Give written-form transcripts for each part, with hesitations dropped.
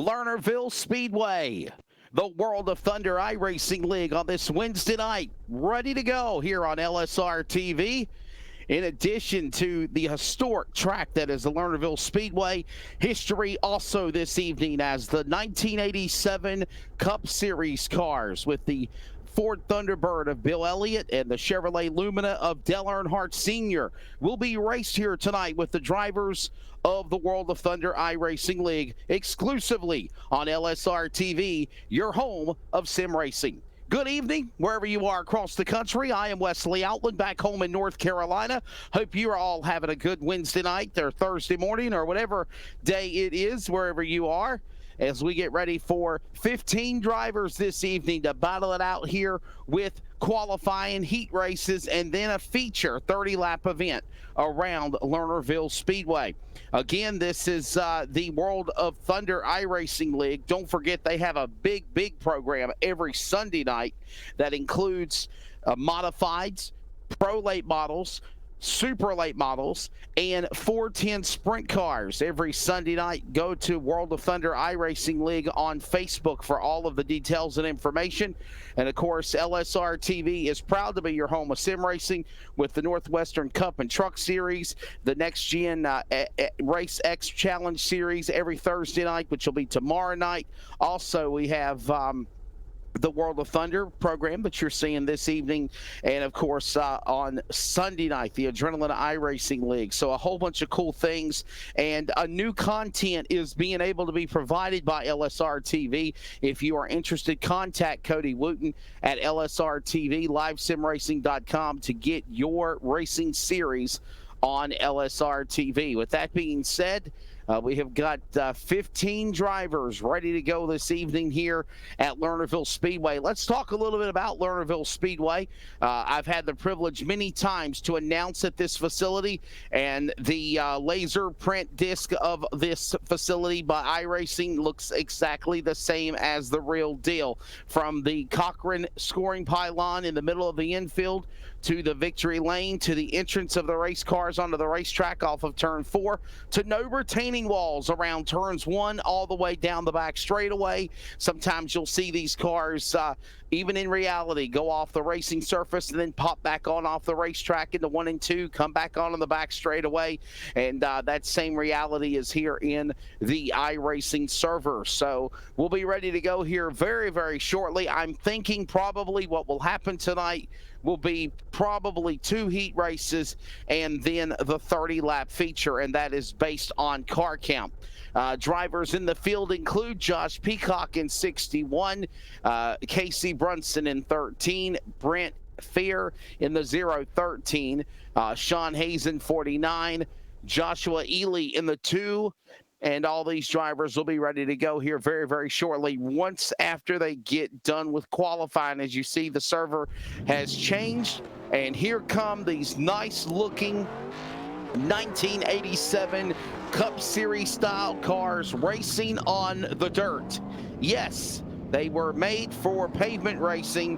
Lernerville Speedway. The World of Thunder iRacing League on this Wednesday night, ready to go here on LSRTV. In addition to the historic track that is the Lernerville Speedway, history also this evening as the 1987 Cup Series cars with the Ford Thunderbird of Bill Elliott and the Chevrolet Lumina of Dale Earnhardt Sr. will be raced here tonight with the drivers of the World of Thunder iRacing League exclusively on LSR-TV, your home of sim racing. Good evening, wherever you are across the country. I am Wesley Outland back home in North Carolina. Hope you are all having a good Wednesday night or Thursday morning or whatever day it is, wherever you are, as we get ready for 15 drivers this evening to battle it out here with qualifying heat races and then a feature 30-lap event around Lernerville Speedway. Again, this is the World of Thunder iRacing League. Don't forget they have a big program every Sunday night that includes modifieds, pro late models, super late models, and 410 sprint cars every Sunday night. Go to World of Thunder iRacing League on Facebook for all of the details and information. And of course, LSR TV is proud to be your home of sim racing with the Northwestern Cup and Truck Series, the Next Gen Race X Challenge Series every Thursday night, which will be tomorrow night. Also, we have the World of Thunder program that you're seeing this evening, and of course on Sunday night the Adrenaline iRacing League. So a whole bunch of cool things, and a new content is being able to be provided by LSR TV. If you are interested, contact Cody Wooten at LSRTV livesimracing.com to get your racing series on LSR TV. With that being said, we have got 15 drivers ready to go this evening here at Lernerville Speedway. Let's talk a little bit about Lernerville Speedway. I've had the privilege many times to announce at this facility, and the laser print disc of this facility by iRacing looks exactly the same as the real deal. From the Cochran scoring pylon in the middle of the infield to the victory lane, to the entrance of the race cars onto the racetrack off of turn 4, to no retaining walls around turns 1 all the way down the back straightaway. Sometimes you'll see these cars, even in reality, go off the racing surface and then pop back on off the racetrack into 1 and 2, come back on the back straightaway, and that same reality is here in the iRacing server. So we'll be ready to go here very shortly. I'm thinking probably what will happen tonight will be probably 2 heat races and then the 30-lap feature, and that is based on car count. Drivers in the field include Josh Peacock in 61, Casey Brunson in 13, Brent Fear in the 013, Sean Hayes in 49, Joshua Ely in the 2, and all these drivers will be ready to go here very shortly once after they get done with qualifying. As you see, the server has changed, and here come these nice looking 1987 Cup Series style cars racing on the dirt. Yes, they were made for pavement racing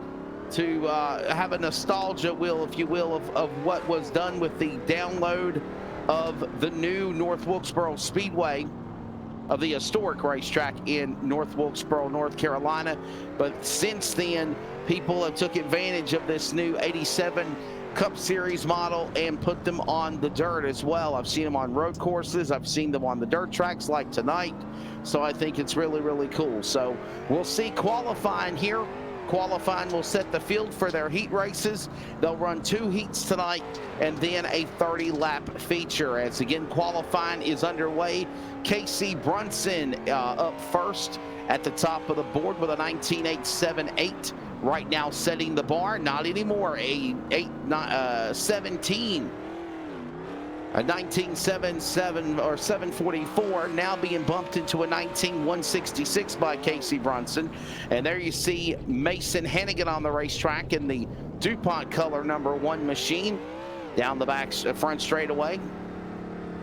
to have a nostalgia wheel, if you will, of what was done with the download of the new North Wilkesboro Speedway, of the historic racetrack in North Wilkesboro, North Carolina. But since then, people have took advantage of this new 87 Cup Series model and put them on the dirt as well. I've seen them on road courses. I've seen them on the dirt tracks like tonight. So I think it's really cool. So we'll see qualifying here. Qualifying will set the field for their heat races. They'll run 2 heats tonight and then a 30-lap feature. As again, qualifying is underway. Casey Brunson up first at the top of the board with a 19.878. Right now setting the bar, not anymore, a 17. A 19.77 or 744 now being bumped into a 19.166 by Casey Brunson. And there you see Mason Hennigan on the racetrack in the DuPont color #1 machine down the back front straightaway.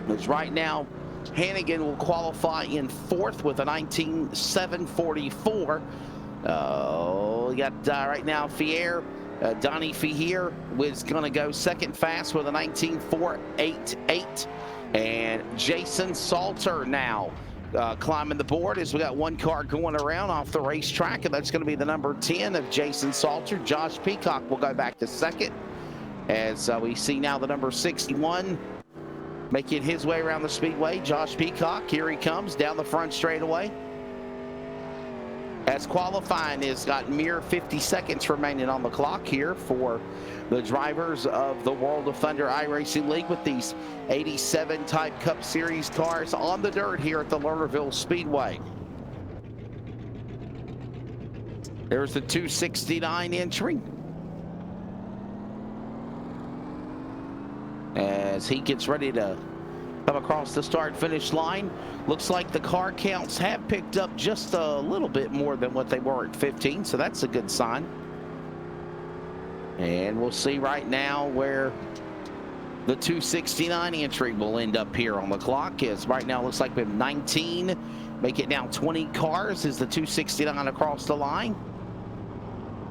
As right now, Hennigan will qualify in 4th with a 19.744. We got right now Fier. Donnie Fier was going to go second fast with a 19.488. And Jason Salter now climbing the board as we got one car going around off the racetrack, and that's going to be the number 10 of Jason Salter. Josh Peacock will go back to second, as we see now the number 61 making his way around the speedway. Josh Peacock, here he comes down the front straightaway. As qualifying has got mere 50 seconds remaining on the clock here for the drivers of the World of Thunder iRacing League with these 87 type Cup Series cars on the dirt here at the Lernerville Speedway. There's the 269 entry. As he gets ready to come across the start-finish line. Looks like the car counts have picked up just a little bit more than what they were at 15, so that's a good sign. And we'll see right now where the 269 entry will end up here on the clock. As right now it looks like we have 19, make it now 20 cars as the 269 across the line.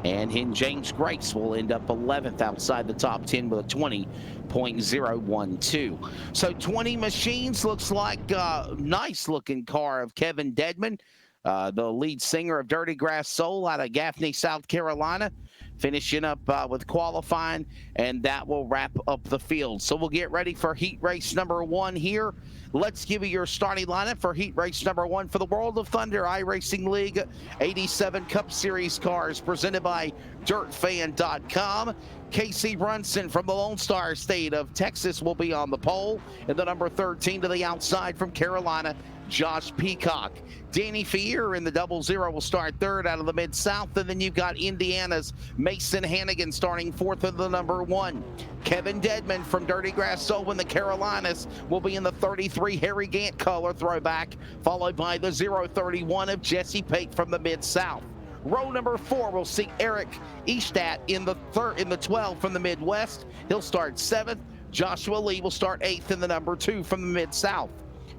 And James Grace will end up 11th outside the top 10 with a 20.012. So 20 machines, looks like a nice looking car of Kevin Dedman, the lead singer of Dirty Grass Soul out of Gaffney, South Carolina, finishing up with qualifying, and that will wrap up the field. So we'll get ready for heat race number 1 here. Let's give you your starting lineup for heat race number 1 for the World of Thunder iRacing League 87 Cup Series cars presented by DirtFan.com. Casey Brunson from the Lone Star State of Texas will be on the pole, and the number 13 to the outside from Carolina, Josh Peacock. Danny Fier in the 00 will start third out of the Mid-South, and then you've got Indiana's Mason Hannigan starting fourth in the number 1. Kevin Dedman from Dirty Grass Soul in the Carolinas will be in the 33 Harry Gant color throwback, followed by the 031 of Jesse Pate from the Mid-South. Row number 4 will see Eric Eastat in the 12 from the Midwest. He'll start 7th. Joshua Lee will start 8th in the number 2 from the Mid-South.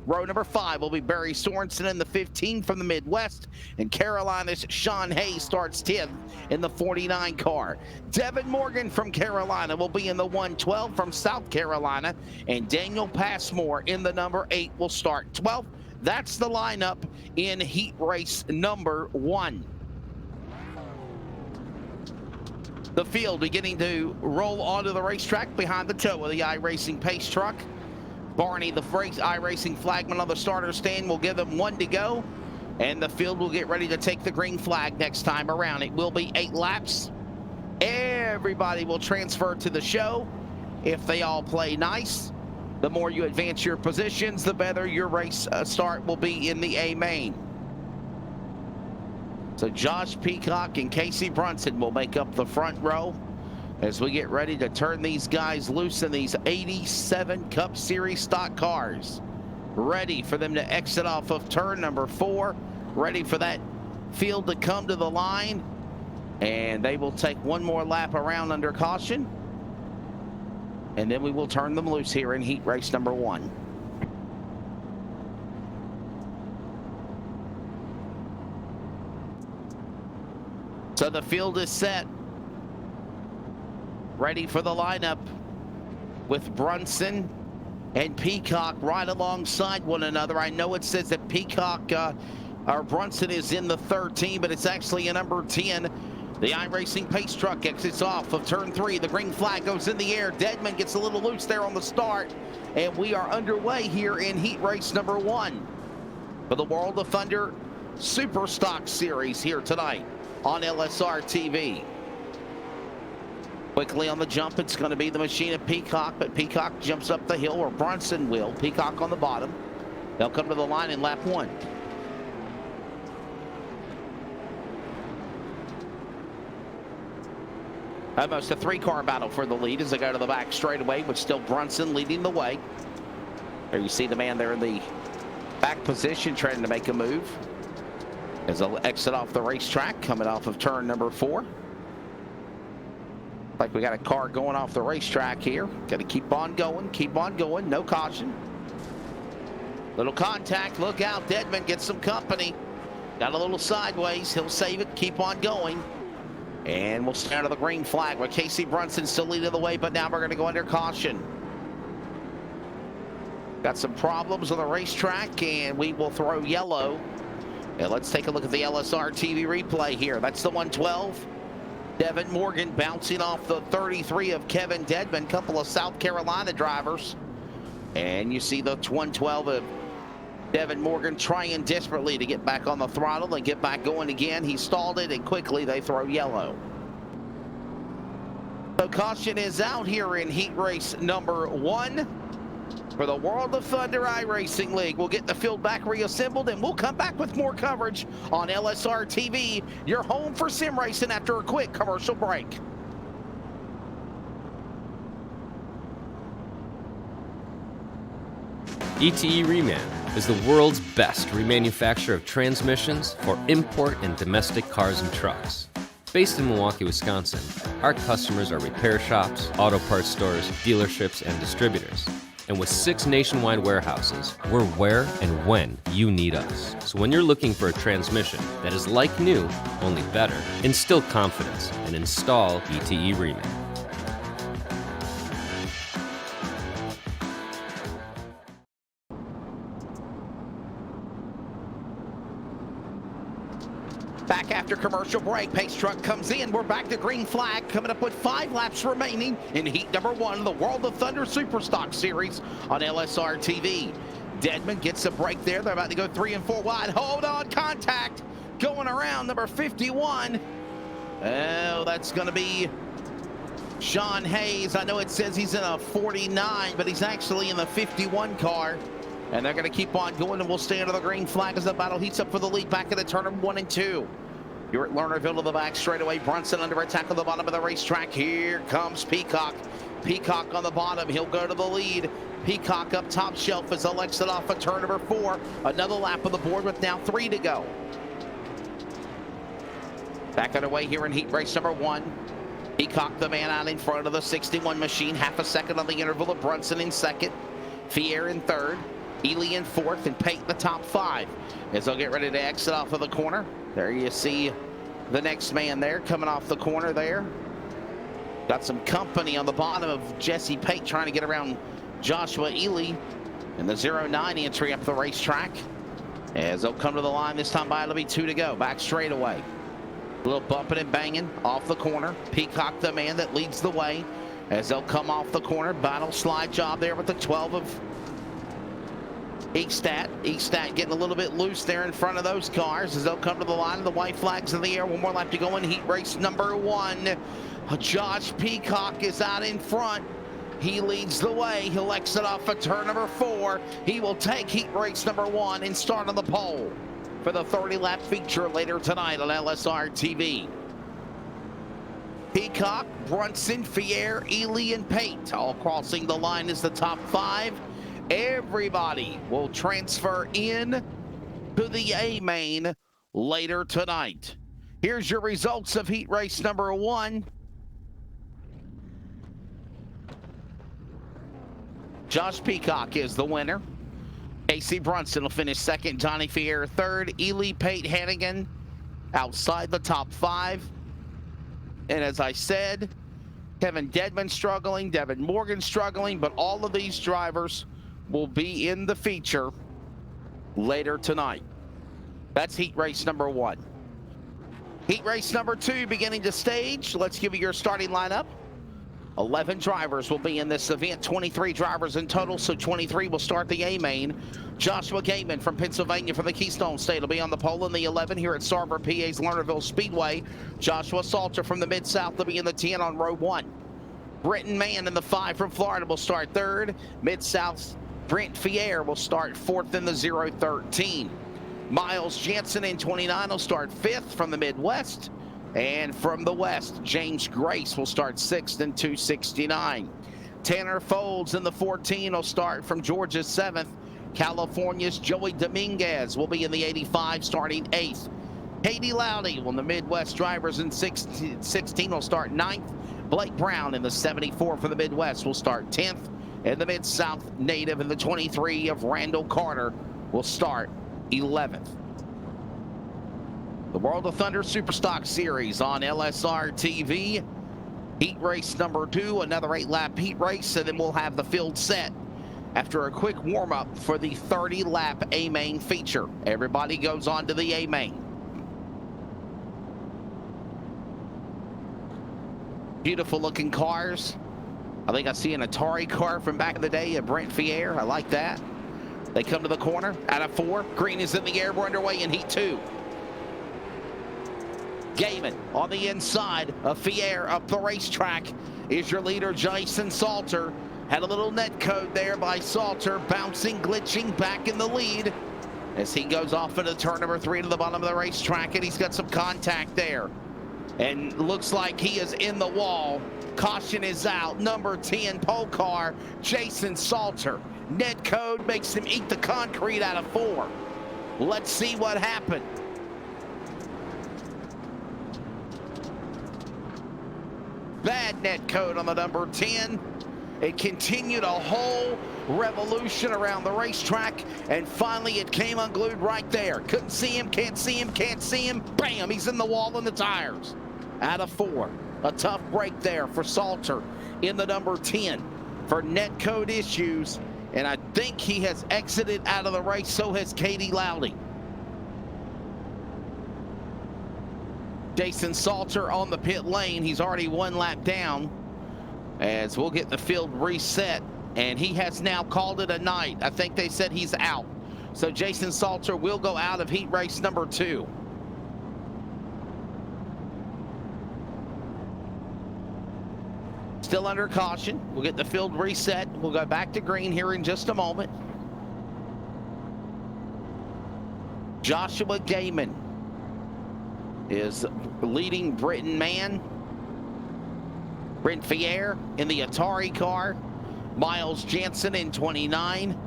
Row number 5 will be Barry Sorensen in the 15 from the Midwest, and Carolina's Sean Hayes starts 10th in the 49 car. Devin Morgan from Carolina will be in the 112 from South Carolina, and Daniel Passmore in the number 8 will start 12th. That's the lineup in heat race number 1. The field beginning to roll onto the racetrack behind the toe of the iRacing pace truck. Barney, the iRacing flagman on the starter stand, will give them 1 to go, and the field will get ready to take the green flag next time around. It will be 8 laps. Everybody will transfer to the show if they all play nice. The more you advance your positions, the better your race start will be in the A main. So Josh Peacock and Casey Brunson will make up the front row as we get ready to turn these guys loose in these 87 Cup Series stock cars. Ready for them to exit off of turn number 4. Ready for that field to come to the line. And they will take one more lap around under caution. And then we will turn them loose here in heat race number 1. So the field is set. Ready for the lineup with Brunson and Peacock right alongside one another. I know it says that Peacock or Brunson is in the 13, but it's actually a number 10. The iRacing pace truck exits off of turn 3. The green flag goes in the air. Dedman gets a little loose there on the start, and we are underway here in heat race number 1 for the World of Thunder Super Stock Series here tonight on LSRTV. Quickly on the jump, it's going to be the machine of Peacock, but Peacock jumps up the hill, or Brunson will. Peacock on the bottom. They'll come to the line in lap 1. Almost a 3-car battle for the lead as they go to the back straightaway, with still Brunson leading the way. There you see the man there in the back position trying to make a move as they'll exit off the racetrack, coming off of turn number 4. Like we got a car going off the racetrack here. Got to keep on going, no caution. Little contact, look out, Dedman gets some company. Got a little sideways, he'll save it, keep on going. And we'll start to the green flag with Casey Brunson still leading the way, but now we're going to go under caution. Got some problems on the racetrack, and we will throw yellow. And let's take a look at the LSRTV replay here. That's the 112. Devin Morgan bouncing off the 33 of Kevin Dedman, couple of South Carolina drivers. And you see the 112 of Devin Morgan trying desperately to get back on the throttle and get back going again. He stalled it, and quickly they throw yellow. So caution is out here in heat race number 1 for the World of Thunder iRacing League. We'll get the field back reassembled, and we'll come back with more coverage on LSRTV, your home for sim racing, after a quick commercial break. ETE Reman is the world's best remanufacturer of transmissions for import and domestic cars and trucks. Based in Milwaukee, Wisconsin, our customers are repair shops, auto parts stores, dealerships, and distributors. And with 6 nationwide warehouses, we're where and when you need us. So when you're looking for a transmission that is like new, only better, instill confidence and install ETE Reman. Back after commercial break, pace truck comes in. We're back to green flag, coming up with 5 laps remaining in heat number 1 of the World of Thunder Superstock Series on LSRTV. Dedman gets a break there. They're about to go 3 and 4 wide. Hold on, contact going around number 51. Oh, that's going to be Sean Hayes. I know it says he's in a 49, but he's actually in the 51 car. And they're going to keep on going, and we'll stay under the green flag as the battle heats up for the lead back in the turn of 1 and 2. You're at Lernerville to the back straightaway. Brunson under attack on the bottom of the racetrack. Here comes Peacock. Peacock on the bottom. He'll go to the lead. Peacock up top shelf as they'll exit off of turn number 4. Another lap on the board with now 3 to go. Back underway here in heat race number 1. Peacock the man out in front of the 61 machine. Half a second on the interval of Brunson in second. Fier in third. Ely in fourth, and Pate the top 5 as they'll get ready to exit off of the corner. There you see the next man there coming off the corner there. Got some company on the bottom of Jesse Pate trying to get around Joshua Ely in the 09 entry up the racetrack. As they'll come to the line this time by, it'll be 2 to go. Back straightaway. A little bumping and banging off the corner. Peacock the man that leads the way as they'll come off the corner. Battle slide job there with the 12 of Eastat getting a little bit loose there in front of those cars as they'll come to the line. The white flag's in the air. 1 more lap to go in heat race number 1. Josh Peacock is out in front. He leads the way. He'll exit off of turn number 4. He will take heat race number 1 and start on the pole for the 30-lap feature later tonight on LSRTV. Peacock, Brunson, Fier, Ely, and Pate all crossing the line as the top 5. Everybody will transfer in to the A main later tonight. Here's your results of heat race number 1. Josh Peacock is the winner. Casey Brunson will finish second. Johnny Fier third. Ely, Pate, Hannigan outside the top 5. And as I said, Kevin Dedman struggling, Devin Morgan struggling, but all of these drivers will be in the feature later tonight. That's heat race number 1. Heat race number 2 beginning to stage. Let's give you your starting lineup. 11 drivers will be in this event, 23 drivers in total, so 23 will start the A main. Joshua Gateman from Pennsylvania from the Keystone State will be on the pole in the 11 here at Sarver, PA's Lernerville Speedway. Joshua Salter from the Mid-South will be in the 10 on row 1. Britton Mann in the 5 from Florida will start 3rd. Mid-South Brent Fier will start 4th in the 013. Miles Jensen in 29 will start 5th from the Midwest. And from the West, James Grace will start 6th in 269. Tanner Folds in the 14 will start from Georgia's 7th. California's Joey Dominguez will be in the 85 starting 8th. Katie Lowdy on the Midwest drivers in 16 will start 9th. Blake Brown in the 74 for the Midwest will start 10th. And the Mid-South native in the 23 of Randall Carter will start 11th. The World of Thunder Superstock Series on LSRTV. Heat race number 2, another 8-lap heat race, and then we'll have the field set after a quick warm-up for the 30-lap A-Main feature. Everybody goes on to the A-Main. Beautiful looking cars. I think I see an Atari car from back in the day, a Brent Fier. I like that. They come to the corner out of 4. Green is in the air. We're underway in heat 2. Gaiman on the inside of Fier up the racetrack is your leader, Jason Salter. Had a little net code there by Salter, bouncing, glitching back in the lead as he goes off into turn number 3 to the bottom of the racetrack, and he's got some contact there. And looks like he is in the wall. Caution is out. Number 10 pole car, Jason Salter. Net code makes him eat the concrete out of 4. Let's see what happened. Bad net code on the number 10. It continued a whole revolution around the racetrack, and finally it came unglued right there. Couldn't see him, can't see him, can't see him. Bam, he's in the wall and the tires. Out of 4. A tough break there for Salter in the number 10 for net code issues, and I think he has exited out of the race. So has Katie Lowdy. Jason Salter on the pit lane. He's already 1 lap down as we'll get the field reset, and he has now called it a night. I think they said he's out. So Jason Salter will go out of heat race number 2. Still under caution. We'll get the field reset. We'll go back to green here in just a moment. Joshua Gaiman is leading Britain man. Brent Fier in the Atari car. Miles Jansen in 29.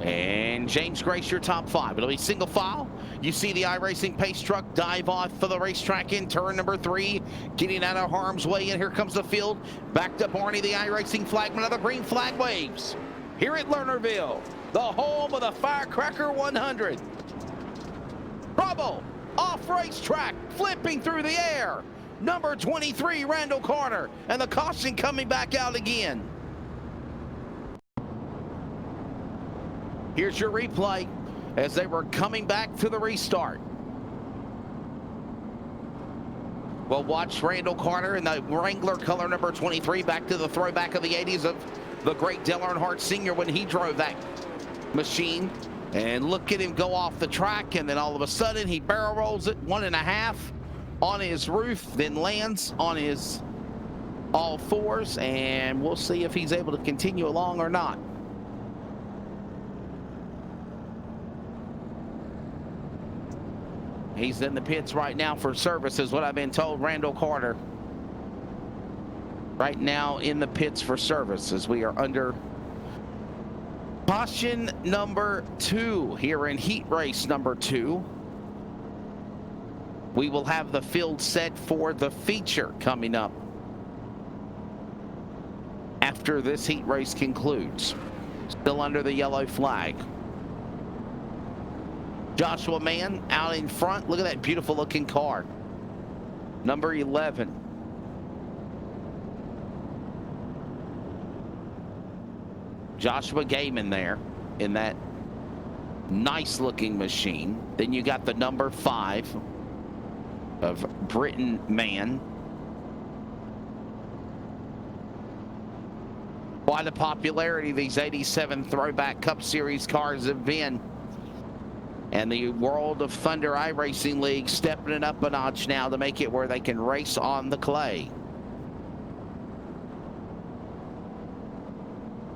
And James Grace, your top 5. It'll be single file. You see the iRacing pace truck dive off for the racetrack in turn number 3, getting out of harm's way, and here comes the field. Backed up Arnie, the iRacing flagman of the green flag waves. Here at Lernerville, the home of the Firecracker 100. Trouble off racetrack, flipping through the air. Number 23, Randall Carter, and the caution coming back out again. Here's your replay as they were coming back to the restart. Well, watch Randall Carter in the Wrangler color number 23, back to the throwback of the 80s of the great Dale Earnhardt Sr. when he drove that machine. And look at him go off the track, and then all of a sudden he barrel rolls it 1.5 on his roof, then lands on his all 4s, and we'll see if he's able to continue along or not. He's in the pits right now for service, is what I've been told. Randall Carter right now in the pits for service as we are under caution number 2 here in heat race number 2. We will have the field set for the feature coming up after this heat race concludes. Still under the yellow flag. Joshua Mann out in front. Look at that beautiful looking car. Number 11. Joshua Gaiman there in that nice looking machine. Then you got the number 5 of Britain Man. Quite a popularity these 87 Throwback Cup Series cars have been. And the World of Thunder iRacing League stepping it up a notch now to make it where they can race on the clay.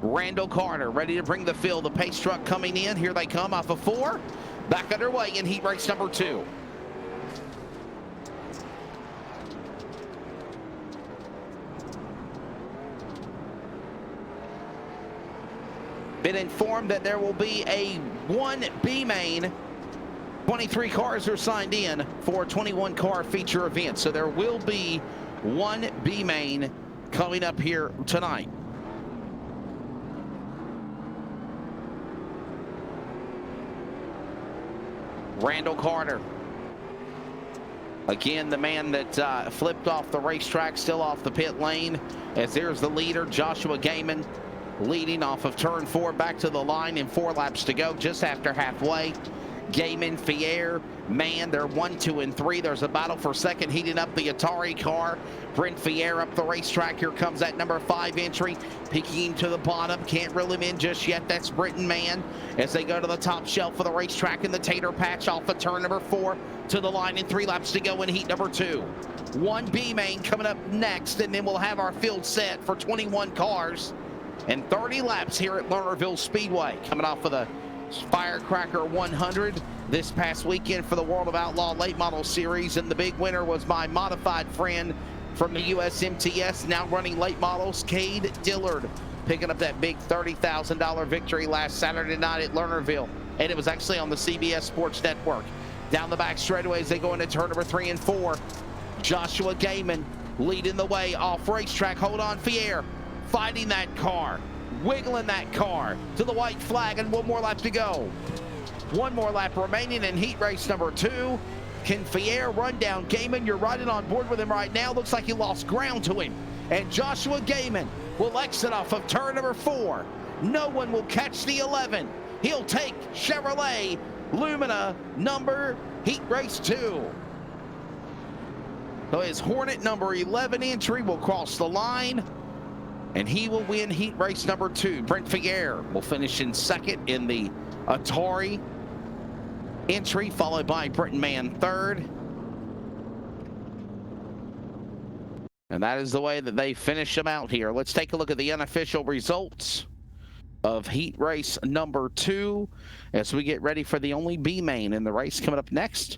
Randall Carter ready to bring the field. The pace truck coming in. Here they come off of 4. Back underway in heat race number 2. Been informed that there will be a 1B main. 23 cars are signed in for a 21 car feature event. So there will be 1B main coming up here tonight. Randall Carter. Again, the man that flipped off the racetrack, still off the pit lane, as there's the leader, Joshua Gaiman. leading off of turn 4, back to the line in 4 laps to go, just after halfway. Gaiman, Fier, man, they're 1, 2, and 3. There's a battle for second, heating up the Atari car. Brent Fier up the racetrack. Here comes that number 5 entry, peeking to the bottom. Can't reel him in just yet. That's Britton Man as they go to the top shelf of the racetrack in the tater patch off of turn number 4 to the line in 3 laps to go in heat number 2. 1B main coming up next, and then we'll have our field set for 21 cars and 30 laps here at Lernerville Speedway, coming off of the Firecracker 100 this past weekend for the World of Outlaw Late Model Series, and the big winner was my modified friend from the USMTS, now running late models, Cade Dillard, picking up that big $30,000 victory last Saturday night at Lernerville, and it was actually on the CBS Sports Network. Down the back straightaways, they go into turn number 3 and 4. Joshua Gaiman leading the way off racetrack. Hold on, Fier fighting that car, wiggling that car to the white flag, and 1 more lap to go. 1 more lap remaining in heat race number 2. Can Fier run down Gaiman? You're riding on board with him right now. Looks like he lost ground to him. And Joshua Gaiman will exit off of turn number 4. No one will catch the 11. He'll take Chevrolet Lumina number heat race 2. So his Hornet number 11 entry will cross the line, and he will win heat race number 2. Brent Fier will finish in second in the Atari entry, followed by Britton Man 3rd. And that is the way that they finish them out here. Let's take a look at the unofficial results of heat race number 2 as we get ready for the only B main in the race coming up next.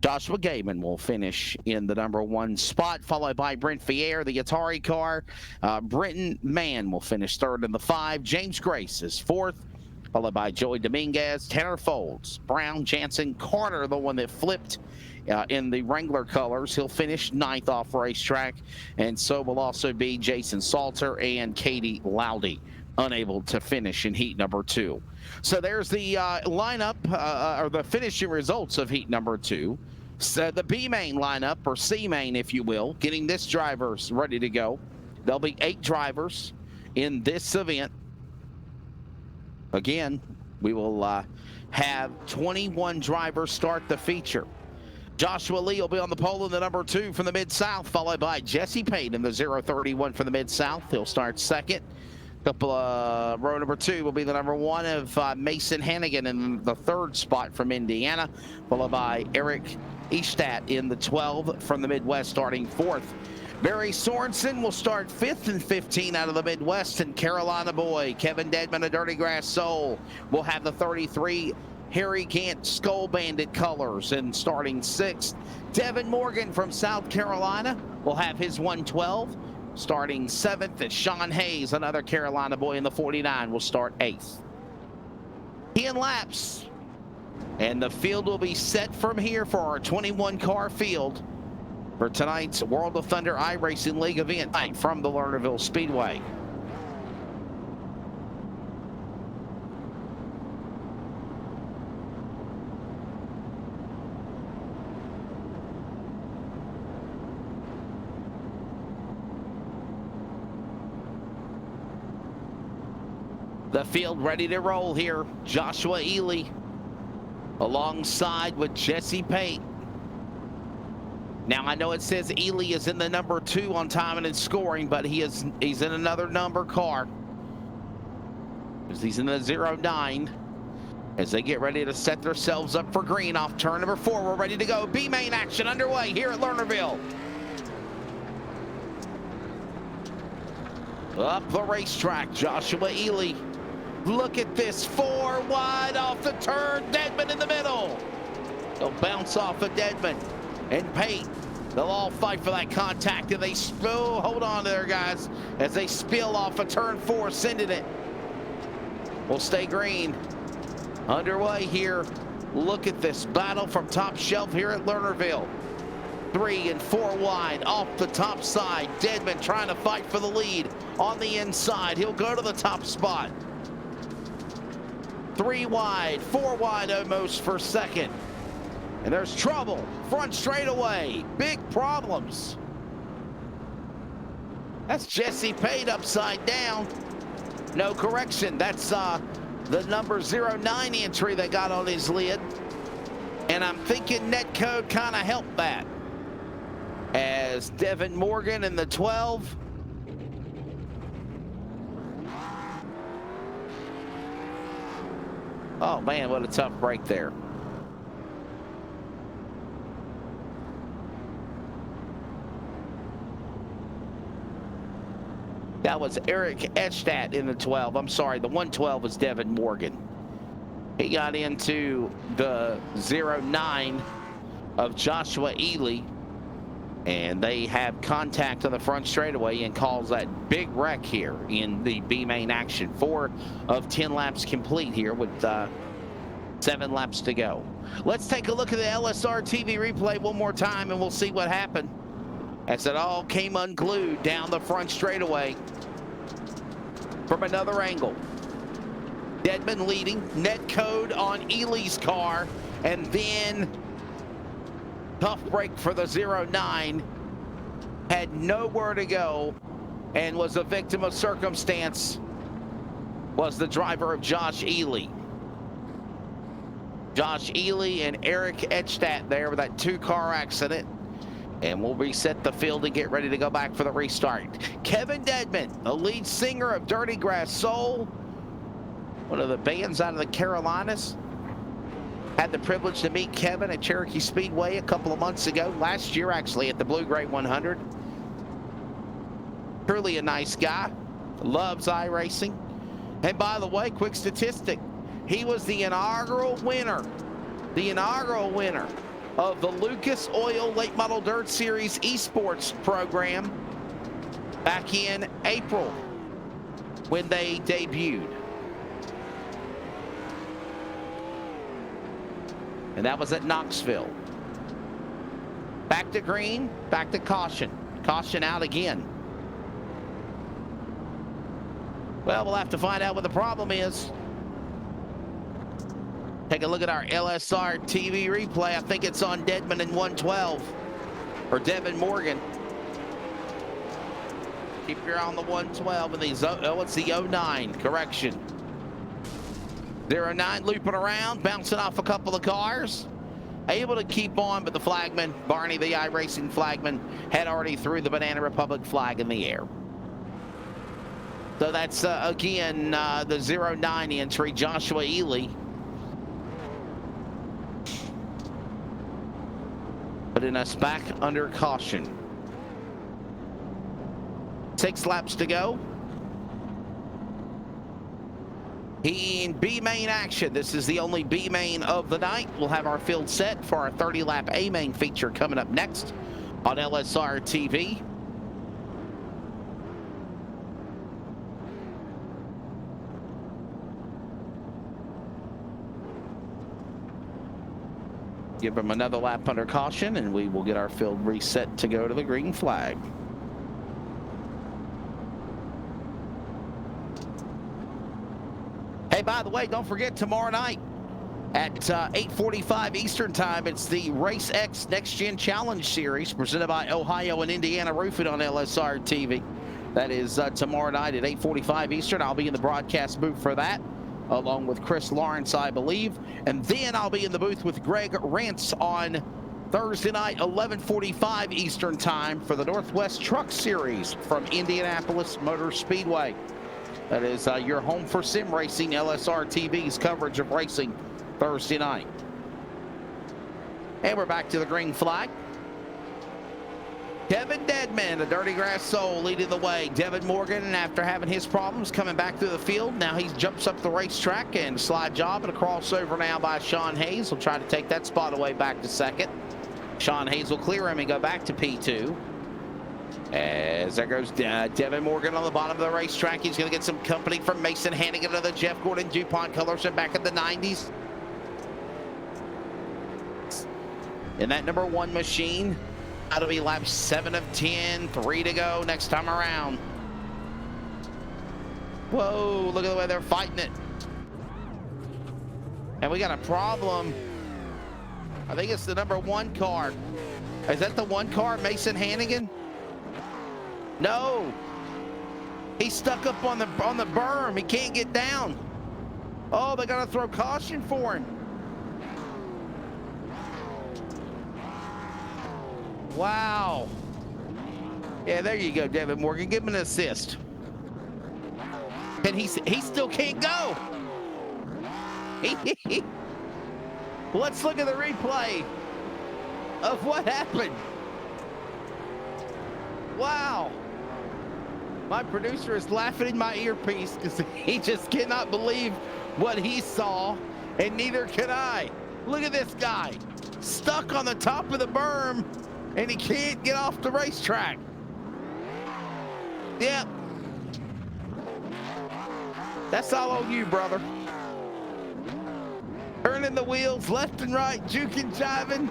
Joshua Gaiman will finish in the number 1 spot, followed by Brent Fier, the Atari car. Britton Man will finish 3rd in the 5. James Grace is 4th, followed by Joey Dominguez, Tanner Folds, Brown, Jansen, Carter, the one that flipped in the Wrangler colors. He'll finish 9th off racetrack, and so will also be Jason Salter and Katie Loudy, unable to finish in heat number 2. So there's the lineup, or the finishing results of heat number 2. So the B main lineup, or C main, if you will, getting this drivers ready to go. There'll be 8 drivers in this event. Again, we will have 21 drivers start the feature. Joshua Lee will be on the pole in the number 2 from the Mid-South, followed by Jesse Payne in the 031 from the Mid-South. He'll start second. Row number 2 will be the number 1 of Mason Hannigan in the 3rd spot from Indiana, followed by Eric Estat in the 12 from the Midwest, starting 4th. Barry Sorensen will start 5th and 15 out of the Midwest, and Carolina boy Kevin Dedman of Dirty Grass Soul will have the 33 Harry Gant Skull Bandit colors and starting 6th. Devin Morgan from South Carolina will have his 112. Starting 7th is Sean Hayes, another Carolina boy in the 49, will start 8th. 10 laps, and the field will be set from here for our 21-car field for tonight's World of Thunder iRacing League event from the Lernerville Speedway. The field ready to roll here. Joshua Ely alongside with Jesse Pate. Now I know it says Ely is in the number 2 on timing and scoring, but he's in another number car, because he's in the 09. As they get ready to set themselves up for green off turn number 4, we're ready to go. B main action underway here at Lernerville. Up the racetrack, Joshua Ely. Look at this, 4 wide off the turn. Dedman in the middle. They'll bounce off of Dedman and Pate. They'll all fight for that contact, and they spill. Hold on there, guys, as they spill off of turn 4, sending it. We'll stay green. Underway here. Look at this battle from top shelf here at Lernerville. 3 and 4 wide off the top side. Dedman trying to fight for the lead on the inside. He'll go to the top spot. 3 wide, 4 wide almost for second. And there's trouble. Front straightaway. Big problems. That's Jesse Pate upside down. No correction. That's the number 09 entry that got on his lid. And I'm thinking netcode kind of helped that. As Devin Morgan in the 12. Oh man, what a tough break there. That was Eric Edstadt in the 12. I'm sorry, the 112 was Devin Morgan. He got into the 09 of Joshua Ely, and they have contact on the front straightaway and calls that big wreck here in the B main action. 4 of 10 laps complete here with 7 laps to go. Let's take a look at the LSRTV replay one more time and we'll see what happened as it all came unglued down the front straightaway from another angle. Deadman leading, net code on Ely's car, and then tough break for the 09. Had nowhere to go and was a victim of circumstance. Was the driver of Josh Ely. Josh Ely and Eric Edstadt there with that 2-car accident. And we'll reset the field and get ready to go back for the restart. Kevin Deadman, the lead singer of Dirty Grass Soul, one of the bands out of the Carolinas. Had the privilege to meet Kevin at Cherokee Speedway a couple of months ago, last year actually, at the Blue Gray 100. Truly a nice guy, loves iRacing. And by the way, quick statistic, he was the inaugural winner of the Lucas Oil Late Model Dirt Series Esports program back in April when they debuted. And that was at Knoxville. Back to green, back to caution. Caution out again. Well, we'll have to find out what the problem is. Take a look at our LSR TV replay. I think it's on Deadman in 112, or Devin Morgan. Keep your eye on the 112 and these, oh, it's the 09, correction. 09 looping around, bouncing off a couple of cars. Able to keep on, but the flagman, Barney, the iRacing flagman, had already threw the Banana Republic flag in the air. So that's, again, the 09 entry, Joshua Ely. Putting us back under caution. 6 laps to go. In B main action, this is the only B main of the night. We'll have our field set for our 30-lap A main feature coming up next on LSR TV. Give them another lap under caution, and we will get our field reset to go to the green flag. Hey, by the way, don't forget tomorrow night at 8:45 Eastern Time, it's the Race X Next Gen Challenge Series presented by Ohio and Indiana Roofing on LSR TV. That is tomorrow night at 8:45 Eastern. I'll be in the broadcast booth for that, along with Chris Lawrence, I believe. And then I'll be in the booth with Greg Rentz on Thursday night, 11:45 Eastern Time for the Northwest Truck Series from Indianapolis Motor Speedway. That is your home for sim racing, LSR TV's coverage of racing Thursday night. And we're back to the green flag. Kevin Deadman, the Dirty Grass Soul, leading the way. Devin Morgan, after having his problems, coming back through the field. Now he jumps up the racetrack and slide job and a crossover now by Sean Hayes. Will try to take that spot away back to second. Sean Hayes will clear him and go back to P2. As there goes Devin Morgan on the bottom of the racetrack. He's going to get some company from Mason Hannigan of the Jeff Gordon DuPont colors and back in the 90s. In that number 1 machine. That'll be lap 7 of 10, 3 to go next time around. Whoa, look at the way they're fighting it. And we got a problem. I think it's the number 1 car. Is that the 1 car, Mason Hannigan? No. He's stuck up on the berm. He can't get down. Oh, they got to throw caution for him. Wow. Yeah, there you go, Devin Morgan. Give him an assist. And he still can't go. Let's look at the replay of what happened. Wow. My producer is laughing in my earpiece because he just cannot believe what he saw, and neither can I. Look at this guy, stuck on the top of the berm, and he can't get off the racetrack. Yep. That's all on you, brother. Turning the wheels left and right, juking, jiving.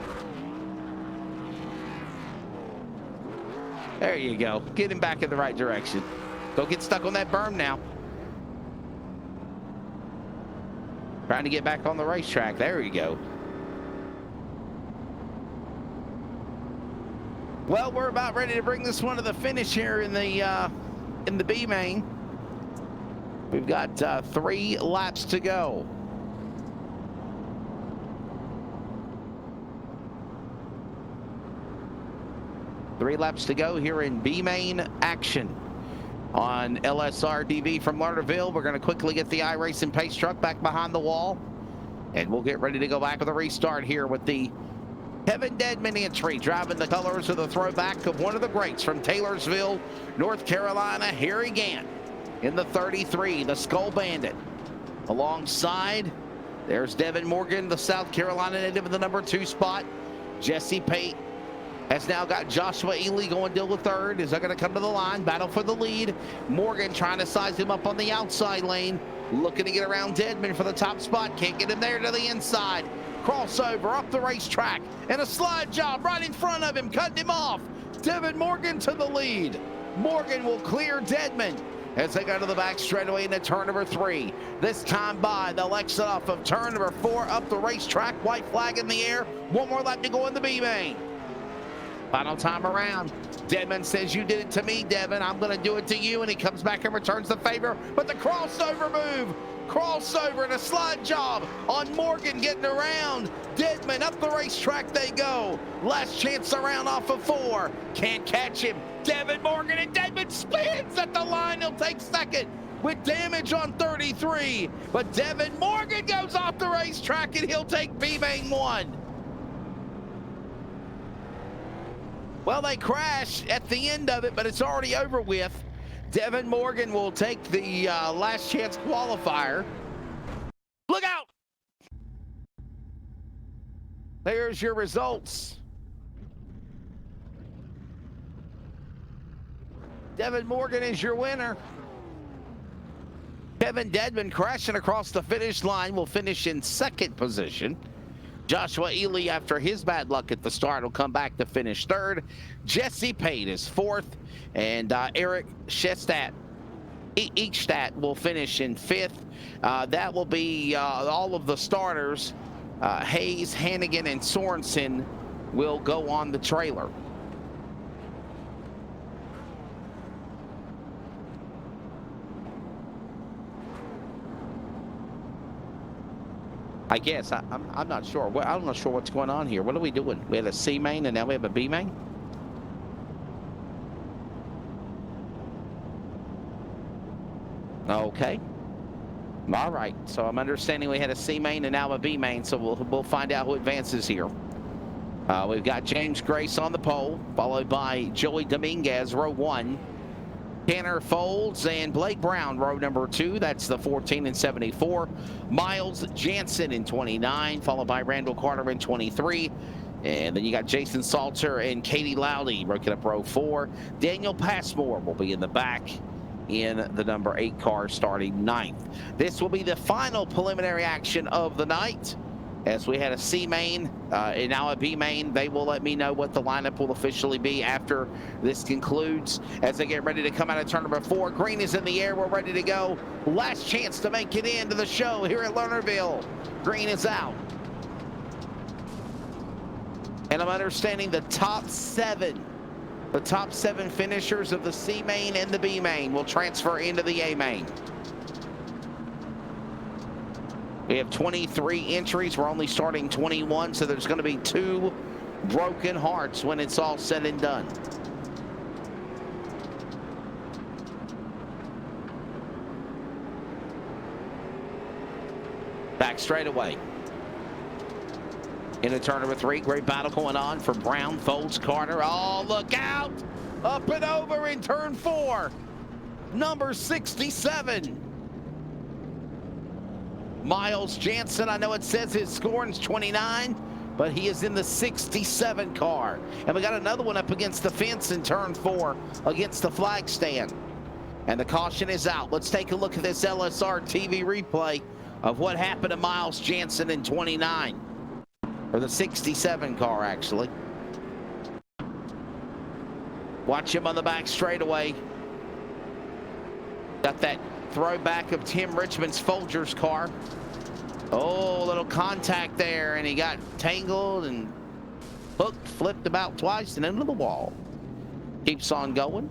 There you go. Get him back in the right direction. Don't get stuck on that berm now. Trying to get back on the racetrack. There you go. Well, we're about ready to bring this one to the finish here in the B main. We've got 3 laps to go. Three laps to go here in B main action on LSRTV from Lernerville. We're going to quickly get the iRacing pace truck back behind the wall, and we'll get ready to go back with a restart here with the Kevin Dedman entry, driving the colors of the throwback of one of the greats from Taylorsville, North Carolina, Harry Gant in the 33, the Skull Bandit. Alongside, there's Devin Morgan, the South Carolina native in the number 2 spot. Jesse Pate has now got Joshua Ely going to the third. Is that going to come to the line? Battle for the lead. Morgan trying to size him up on the outside lane. Looking to get around Dedman for the top spot. Can't get him there to the inside. Crossover up the racetrack. And a slide job right in front of him. Cutting him off. Devin Morgan to the lead. Morgan will clear Dedman as they go to the back straightaway into turn number 3. This time by, they'll exit off of turn number 4 up the racetrack. White flag in the air. One more lap to go in the B main. Final time around. Dedman says, you did it to me, Devin. I'm going to do it to you. And he comes back and returns the favor. But the crossover move. Crossover and a slide job on Morgan getting around. Dedman up the racetrack they go. Last chance around off of 4. Can't catch him. Devin Morgan, and Dedman spins at the line. He'll take second with damage on 33. But Devin Morgan goes off the racetrack and he'll take B-Main 1. Well, they crash at the end of it, but it's already over with. Devin Morgan will take the last chance qualifier. Look out! There's your results. Devin Morgan is your winner. Kevin Dedman crashing across the finish line will finish in 2nd position. Joshua Ely, after his bad luck at the start, will come back to finish 3rd. Jesse Pate is 4th, and Eric Eachstadt will finish in 5th. That will be all of the starters. Hayes, Hannigan, and Sorensen will go on the trailer. I guess I'm not sure. Well, I'm not sure what's going on here. What are we doing? We had a C main and now we have a B main. Okay. All right. So I'm understanding we had a C main and now a B main. So we'll find out who advances here. We've got James Grace on the pole, followed by Joey Dominguez, row 1. Tanner Folds and Blake Brown, row number 2. That's the 14 and 74. Miles Jansen in 29, followed by Randall Carter in 23. And then you got Jason Salter and Katie Lowdy breaking up row 4. Daniel Passmore will be in the back in the number 8 car starting 9th. This will be the final preliminary action of the night. As we had a C main and now a B main, they will let me know what the lineup will officially be after this concludes. As they get ready to come out of turn number 4, green is in the air. We're ready to go. Last chance to make it into the show here at Lernerville. Green is out. And I'm understanding the top 7 The top 7 finishers of the C main and the B main will transfer into the A main. We have 23 entries. We're only starting 21, so there's going to be 2 broken hearts when it's all said and done. Back straight away. Into turn number 3, great battle going on for Brown, folds Carter. Oh, look out! Up and over in turn 4. Number 67. Miles Jansen, I know it says his scoring's 29, but he is in the 67 car. And we got another one up against the fence in turn 4 against the flag stand. And the caution is out. Let's take a look at this LSRTV replay of what happened to Miles Jansen in 29. Or the 67 car, actually. Watch him on the back straightaway. Got that throwback of Tim Richmond's Folgers car. Oh, a little contact there, and he got tangled and hooked, flipped about twice, and into the wall. Keeps on going.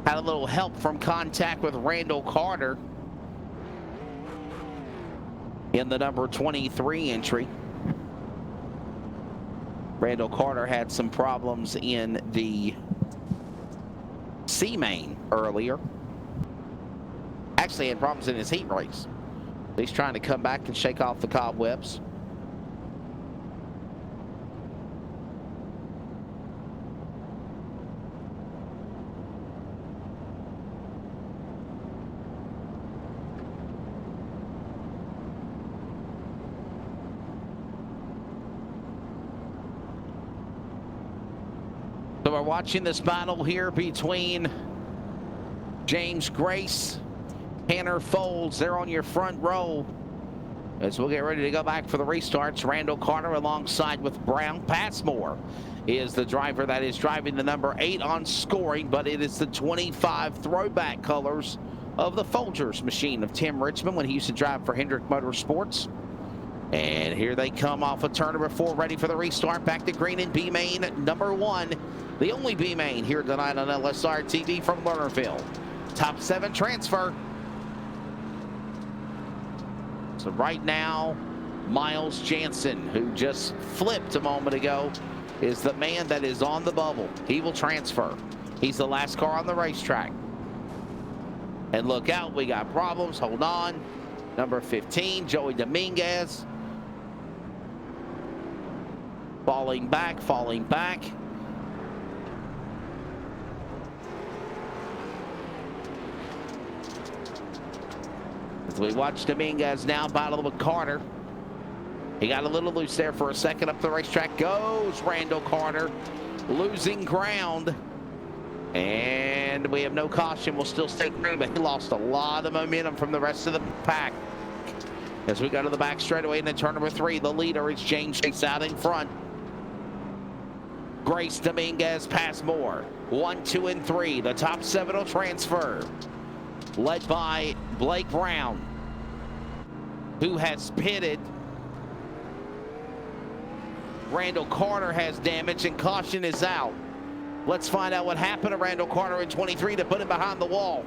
Had a little help from contact with Randall Carter in the number 23 entry. Randall Carter had some problems in the C main earlier. Actually had problems in his heat race. He's trying to come back and shake off the cobwebs. So we're watching this battle here between James Grace, Tanner Folds. They're on your front row as we'll get ready to go back for the restarts. Randall Carter alongside with Brown. Passmore is the driver that is driving the number 8 on scoring, but it is the 25 throwback colors of the Folgers machine of Tim Richmond when he used to drive for Hendrick Motorsports. And here they come off of turn number 4, ready for the restart. Back to green and B main number 1. The only B main here tonight on LSRTV from Lernerville. Top 7 transfer. So right now, Miles Jansen, who just flipped a moment ago, is the man that is on the bubble. He will transfer. He's the last car on the racetrack. And look out, we got problems. Hold on. Number 15, Joey Dominguez. Falling back, falling back. As we watch Dominguez now battle with Carter. He got a little loose there for a second. Up the racetrack goes Randall Carter, losing ground. And we have no caution. We'll still stay through, but he lost a lot of momentum from the rest of the pack. As we go to the back straightaway into turn number 3, the leader is James Grace out in front. Grace, Dominguez, Passmore. 1, 2, and 3. The top 7 will transfer. Led by Blake Brown, who has pitted. Randall Carter has damage and caution is out. Let's find out what happened to Randall Carter in 23 to put him behind the wall.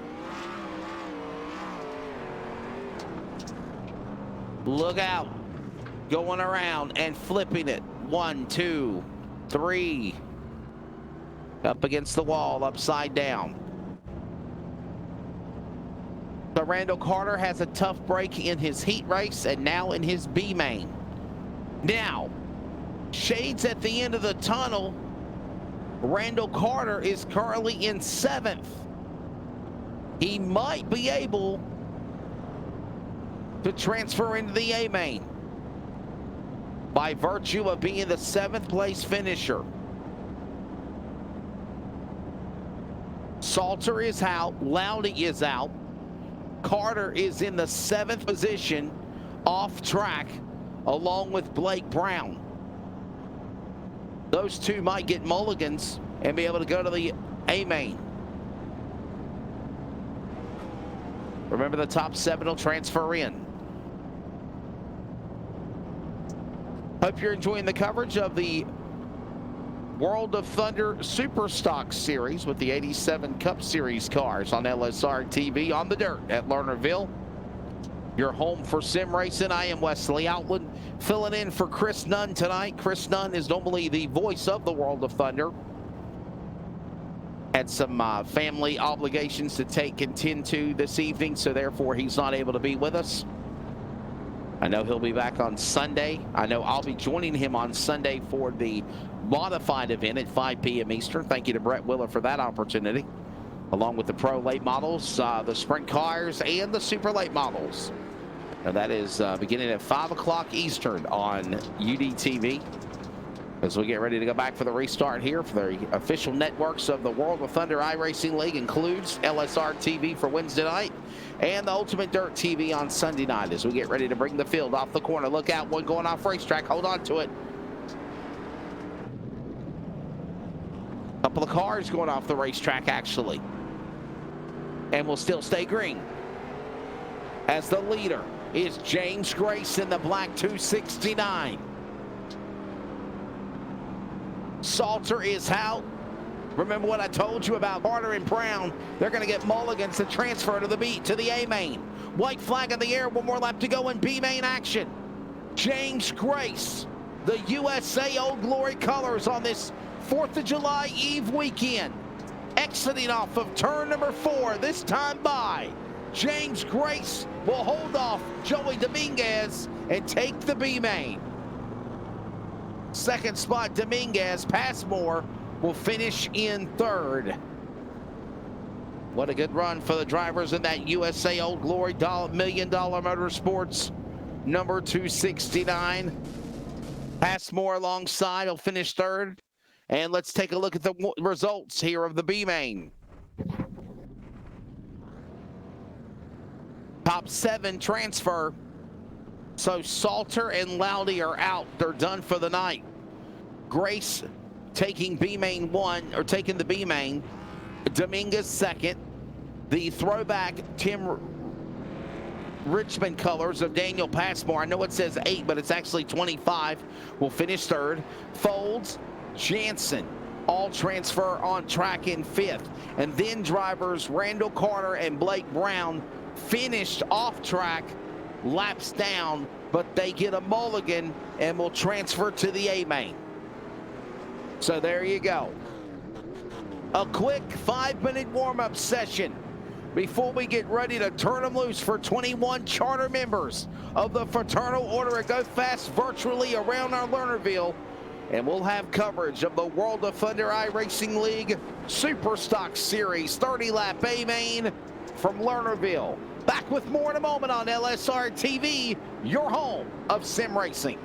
Look out. Going around and flipping it. 1, 2, 3. Up against the wall, upside down. So Randall Carter has a tough break in his heat race and now in his B main. Now, shades at the end of the tunnel. Randall Carter is currently in 7th. He might be able to transfer into the A main by virtue of being the 7th place finisher. Salter is out, Loudy is out. Carter is in the 7th position off track along with Blake Brown. Those two might get mulligans and be able to go to the A main. Remember, the top 7 will transfer in. Hope you're enjoying the coverage of the World of Thunder Super Stock Series with the 87 Cup Series cars on LSRTV on the dirt at Lernerville. Your home for sim racing. I am Wesley Outland, filling in for Chris Nunn tonight. Chris Nunn is normally the voice of the World of Thunder. Had some family obligations to take and tend to this evening, so therefore he's not able to be with us. I know he'll be back on Sunday. I know I'll be joining him on Sunday for the modified event at 5 p.m. Eastern. Thank you to Brett Willer for that opportunity, along with the pro late models, the sprint cars, and the super late models. Now that is beginning at 5 o'clock Eastern on UDTV. As we get ready to go back for the restart here for the official networks of the World of Thunder iRacing League, includes LSRTV for Wednesday night and the Ultimate Dirt TV on Sunday night. As we get ready to bring the field off the corner. Look out, one going off racetrack. Hold on to it. Couple of cars going off the racetrack, actually. And will still stay green. As the leader is James Grace in the black 269. Salter is out. Remember what I told you about Carter and Brown? They're going to get mulligans to transfer to the A main. White flag in the air, one more lap to go in B main action. James Grace, the USA Old Glory colors on this 4th of July Eve weekend. Exiting off of turn number 4, this time by James Grace will hold off Joey Dominguez and take the B main. Second spot, Dominguez. Passmore will finish in 3rd. What a good run for the drivers in that USA Old Glory $1 Million Motorsports number 269. Passmore alongside will finish 3rd. And let's take a look at the results here of the B main. Top 7 transfer. So Salter and Loudy are out. They're done for the night. Grace taking B main 1, or taking the B main. Dominguez 2nd. The throwback Tim Richmond colors of Daniel Passmore. I know it says 8, but it's actually 25. Will finish 3rd. Folds, Jansen, all transfer on track in 5th. And then drivers Randall Carter and Blake Brown finished off track, laps down, but they get a mulligan and will transfer to the A main. So there you go. A quick 5-minute warm-up session before we get ready to turn them loose for 21 charter members of the Fraternal Order of Go Fast virtually around our Lernerville. And we'll have coverage of the World of Thunder iRacing League Super Stock Series 30-lap A main from Lernerville. Back with more in a moment on LSR TV, your home of sim racing.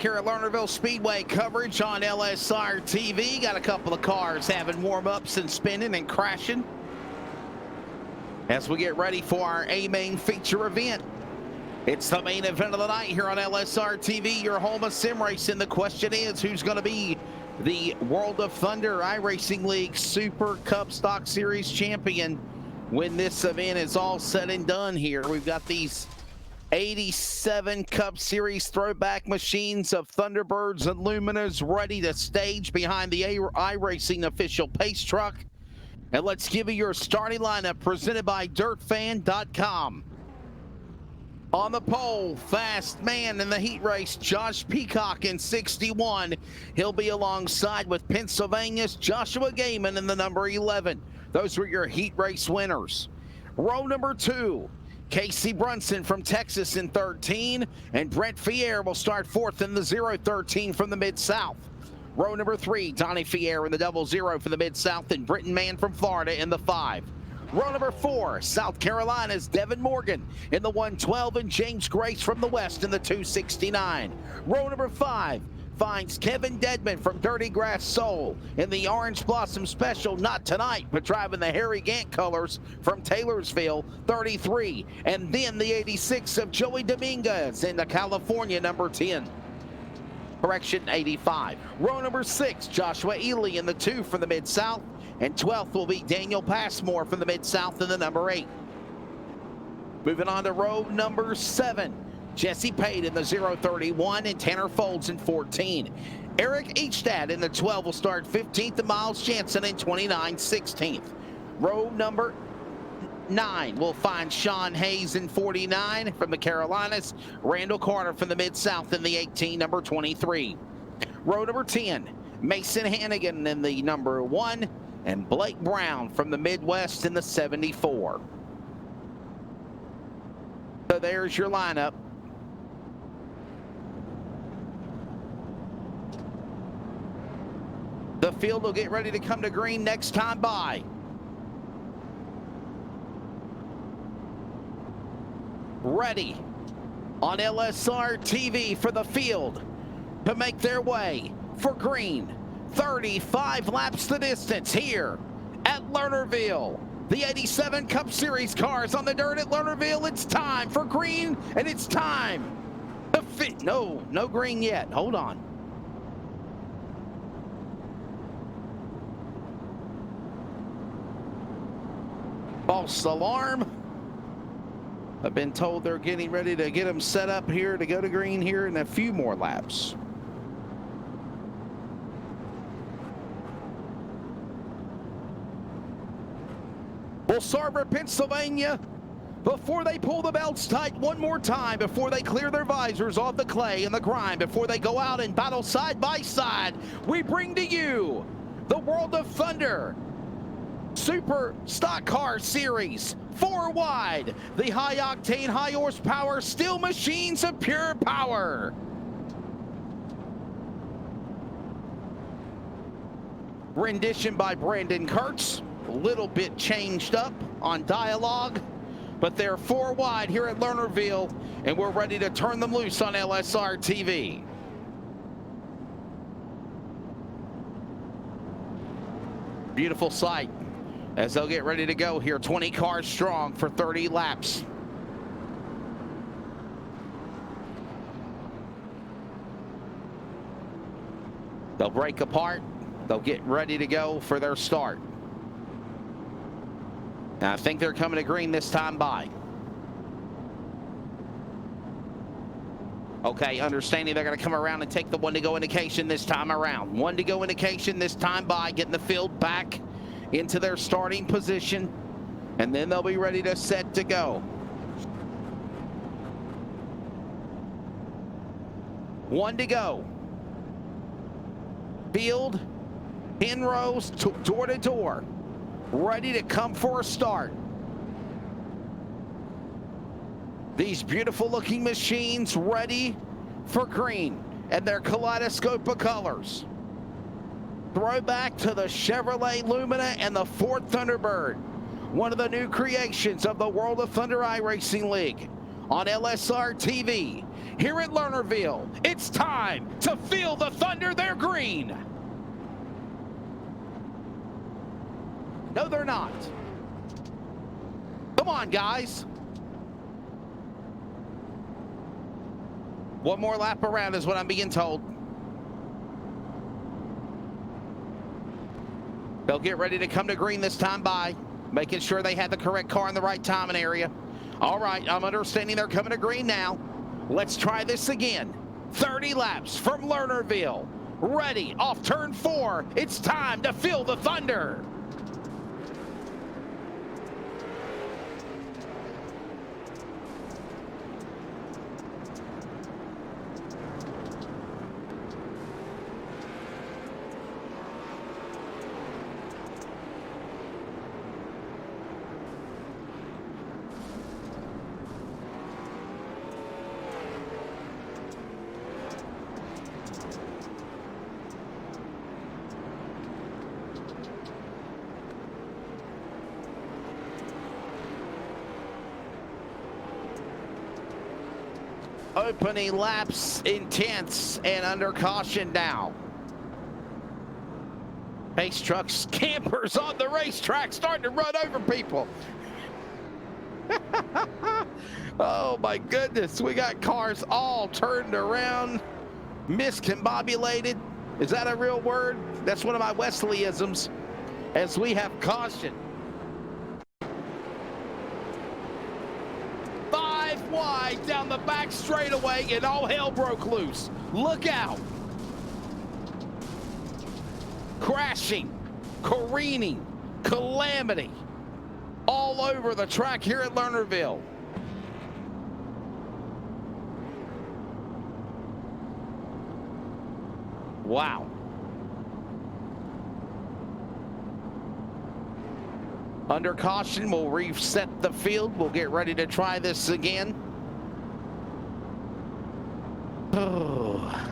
here at Lernerville Speedway. Coverage on LSRTV. Got a couple of cars having warm-ups and spinning and crashing as we get ready for our A-Main feature event. It's the main event of the night here on LSRTV, your home of sim racing. The question is, who's going to be the World of Thunder iRacing League Super Cup Stock Series champion when this event is all said and done here? We've got these 87 Cup Series throwback machines of Thunderbirds and Luminas ready to stage behind the iRacing official pace truck. And let's give you your starting lineup presented by DirtFan.com. On the pole, fast man in the heat race, Josh Peacock in 61. He'll be alongside with Pennsylvania's Joshua Gaiman in the number 11. Those were your heat race winners. Row number 2, Casey Brunson from Texas in 13, and Brent Fier will start 4th in the 013 from the Mid-South. Row number 3, Donnie Fier in the 00 for the Mid-South, and Britton Mann from Florida in the 5. Row number 4, South Carolina's Devin Morgan in the 112, and James Grace from the West in the 269. Row number 5 finds Kevin Dedman from Dirty Grass Soul in the Orange Blossom Special, not tonight, but driving the Harry Gant colors from Taylorsville, 33. And then the 86 of Joey Dominguez in the California number 10. Correction, 85. Row number 6, Joshua Ely in the 2 for the Mid-South. And 12th will be Daniel Passmore from the Mid-South in the number 8. Moving on to row number 7, Jesse Pate in the 031 and Tanner Folds in 14. Eric Echtad in the 12 will start 15th and Miles Jansen in 29, 16th. Row number 9 will find Sean Hayes in 49 from the Carolinas, Randall Carter from the Mid-South in the 18, number 23. Row number 10, Mason Hannigan in the number 1, and Blake Brown from the Midwest in the 74. So there's your lineup. The field will get ready to come to green next time by. Ready on LSR TV for the field to make their way for green. 35 laps the distance here at Lernerville. The 87 Cup Series cars on the dirt at Lernerville. It's time for green, and it's time to fit. No green yet. Hold on. False alarm. I've been told they're getting ready to get them set up here to go to green here in a few more laps. Well, Sarver, Pennsylvania, before they pull the belts tight one more time, before they clear their visors off the clay and the grime, before they go out and battle side by side, we bring to you the World of Thunder Super Stock Car Series 4 wide, the high octane, high horsepower steel machines of pure power. Rendition by Brandon Kurtz. A little bit changed up on dialogue, but they're 4 wide here at Lernerville, and we're ready to turn them loose on LSR TV. Beautiful sight as they'll get ready to go here, 20 cars strong for 30 laps. They'll break apart. They'll get ready to go for their start. And I think they're coming to green this time by. Okay, understanding they're going to come around and take the 1-to-go indication this time around. 1-to-go indication this time by, getting the field back into their starting position. And then they'll be ready to set to go. 1 to go. Field, 10 rows, door to door. Ready to come for a start. These beautiful looking machines ready for green and their kaleidoscope of colors. Throwback to the Chevrolet Lumina and the Ford Thunderbird, one of the new creations of the World of Thunder iRacing League on LSR TV. here at Lernerville. It's time to feel the thunder. They're green. No, they're not. Come on, guys. One more lap around is what I'm being told. They'll get ready to come to green this time by making sure they had the correct car in the right timing area. All right, I'm understanding they're coming to green now. Let's try this again. 30 laps from Lernerville. Ready, off turn 4. It's time to feel the thunder. Opening laps intense and under caution now. Pace trucks, campers on the racetrack starting to run over people. Oh my goodness, we got cars all turned around, miscombobulated. Is that a real word? That's one of my Wesleyisms. As we have caution. Wide down the back straightaway and all hell broke loose. Look out. Crashing, careening, calamity all over the track here at Lernerville. Wow. Under caution, we'll reset the field. We'll get ready to try this again. Oh.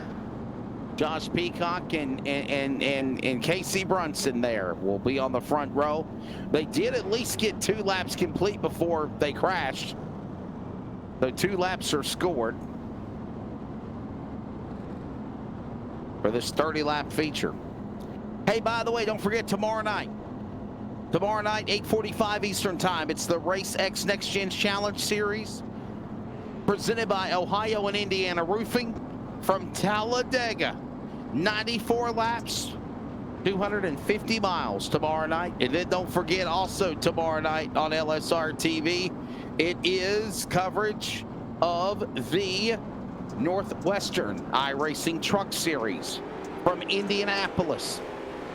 Josh Peacock and Casey Brunson there will be on the front row. They did at least get 2 laps complete before they crashed. So 2 laps are scored for this 30-lap feature. Hey, by the way, don't forget tomorrow night. Tomorrow night, 8:45 Eastern Time, it's the Race X Next Gen Challenge Series presented by Ohio and Indiana Roofing from Talladega. 94 laps, 250 miles tomorrow night. And then don't forget also tomorrow night on LSRTV, it is coverage of the Northwestern iRacing Truck Series from Indianapolis.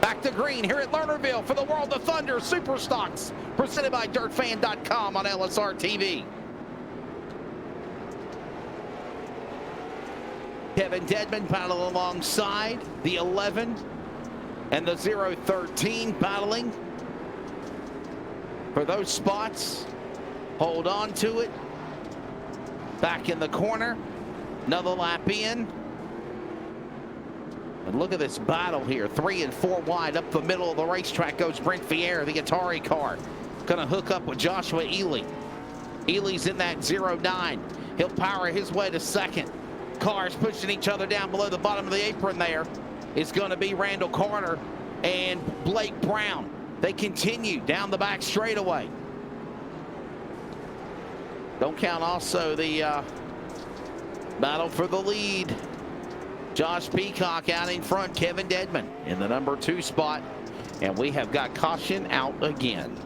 Back to green here at Lernerville for the World of Thunder Super Stocks, presented by DirtFan.com on LSRTV. Kevin Dedman battling alongside the 11 and the 013 battling for those spots. Hold on to it. Back in the corner. Another lap in. And look at this battle here. 3 and 4 wide up the middle of the racetrack goes Brent Fier, the Atari car. Gonna hook up with Joshua Ely. Ely's in that 09. He'll power his way to second. Cars pushing each other down below the bottom of the apron there is gonna be Randall Carter and Blake Brown. They continue down the back straightaway. Don't count also the battle for the lead. Josh Peacock out in front, Kevin Dedman in the number 2 spot. And we have got caution out again.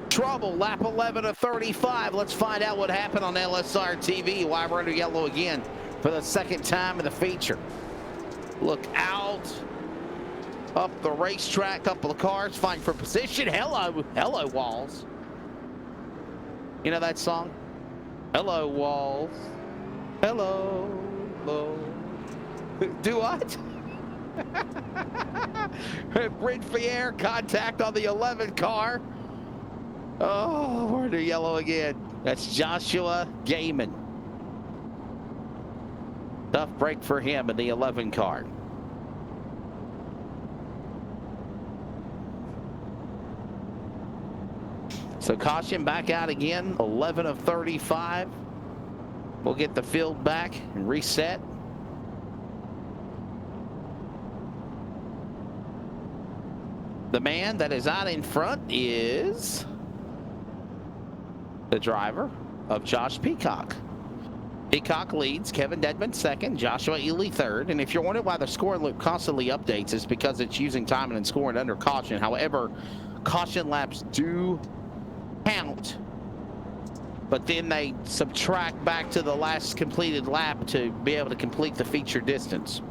Trouble, lap 11 of 35. Let's find out what happened on LSRTV. Why we're under yellow again for the 2nd time in the feature. Look out. Up the racetrack, couple of cars fighting for position. Hello, hello, Walls. You know that song? Hello, Walls. Hello, hello. Do what? Brent Fier, contact on the 11 car. Oh, we're under yellow again. That's Joshua Gaiman. Tough break for him in the 11 car. So caution back out again, 11 of 35. We'll get the field back and reset. The man that is out in front is the driver of Josh Peacock. Peacock leads, Kevin Dedman second, Joshua Ely third. And if you're wondering why the scoring loop constantly updates, it's because it's using timing and scoring under caution. However, caution laps do count, but then they subtract back to the last completed lap to be able to complete the feature distance.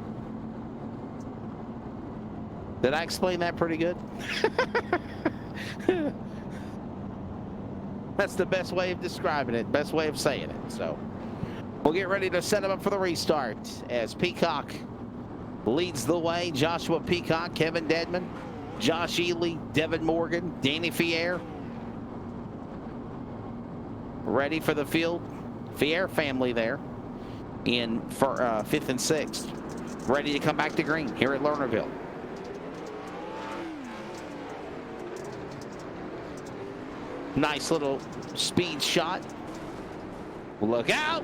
Did I explain that pretty good? That's the best way of describing it, best way of saying it. So we'll get ready to set him up for the restart as Peacock leads the way. Joshua Peacock, Kevin Dedman, Josh Ely, Devin Morgan, Danny Fier. Ready for the field. Fier family there in for 5th and 6th. Ready to come back to green here at Lernerville. Nice little speed shot. Look out.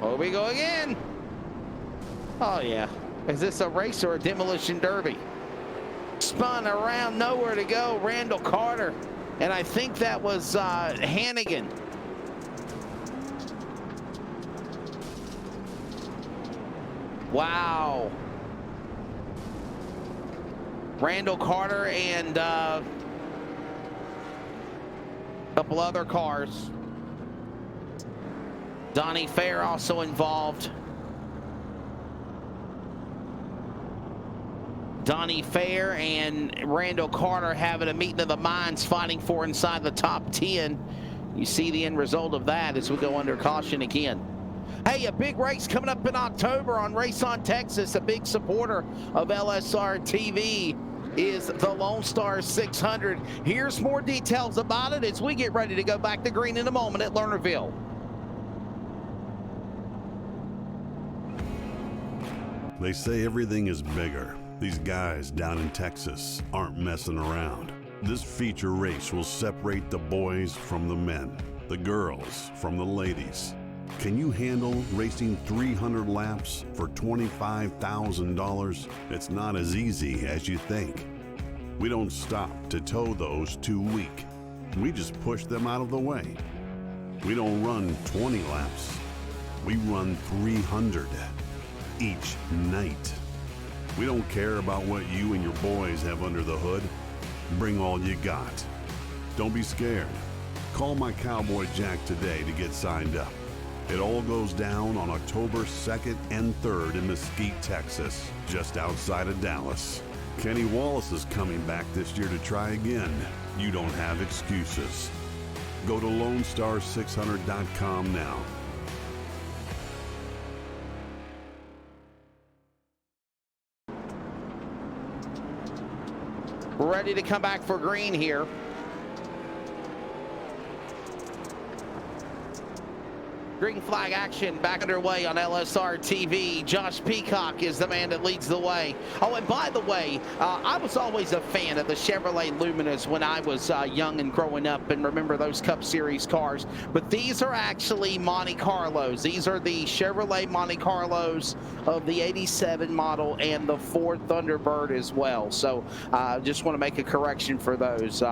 Here we go again. Oh, yeah. Is this a race or a demolition derby? Spun around, nowhere to go. Randall Carter. And I think that was Hannigan. Wow. Randall Carter and a couple other cars. Donnie Fair also involved. Donnie Fair and Randall Carter having a meeting of the minds, fighting for inside the top 10. You see the end result of that as we go under caution again. Hey, a big race coming up in October on Race on Texas. A big supporter of LSRTV is the Lone Star 600. Here's more details about it as we get ready to go back to green in a moment at Lernerville. They say everything is bigger. These guys down in Texas aren't messing around. This feature race will separate the boys from the men, the girls from the ladies. Can you handle racing 300 laps for $25,000? It's not as easy as you think. We don't stop to tow those too weak. We just push them out of the way. We don't run 20 laps. We run 300 each night. We don't care about what you and your boys have under the hood. Bring all you got. Don't be scared. Call my Cowboy Jack today to get signed up. It all goes down on October 2nd and 3rd in Mesquite, Texas, just outside of Dallas. Kenny Wallace is coming back this year to try again. You don't have excuses. Go to LoneStar600.com now. Ready to come back for green here. Green flag action back underway on LSRTV. Josh Peacock is the man that leads the way. Oh, and by the way, I was always a fan of the Chevrolet Luminas when I was young and growing up, and remember those Cup Series cars. But these are actually Monte Carlos. These are the Chevrolet Monte Carlos of the 87 model and the Ford Thunderbird as well. So just want to make a correction for those.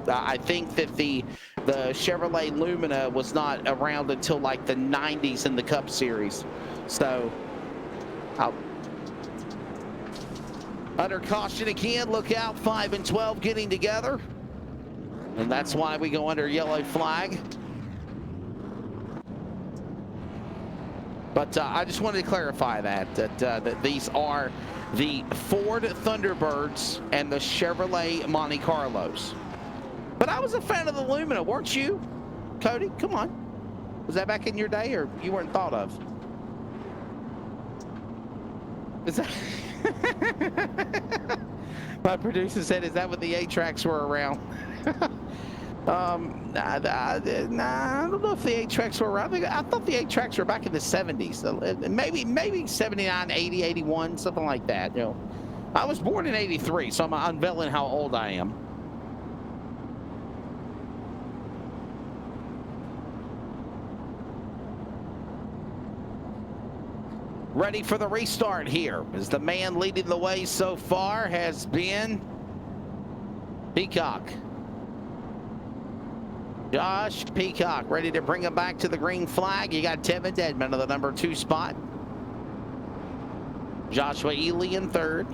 I think that the Chevrolet Lumina was not around until like the 90s in the Cup Series. So, under caution again, look out, 5 and 12 getting together. And that's why we go under yellow flag. But I just wanted to clarify that these are the Ford Thunderbirds and the Chevrolet Monte Carlos. But I was a fan of the Lumina, weren't you, Cody? Come on. Was that back in your day, or you weren't thought of? Is that my producer said, is that when the 8-tracks were around? I don't know if the 8-tracks were around. I thought the 8-tracks were back in the 70s. So maybe 79, 80, 81, something like that. You know, I was born in 83, so I'm unveiling how old I am. ready for the restart here, as the man leading the way so far has been Peacock. Josh Peacock ready to bring him back to the green flag. You got Tevin Dedman of the number 2 spot. Joshua Ely in 3rd.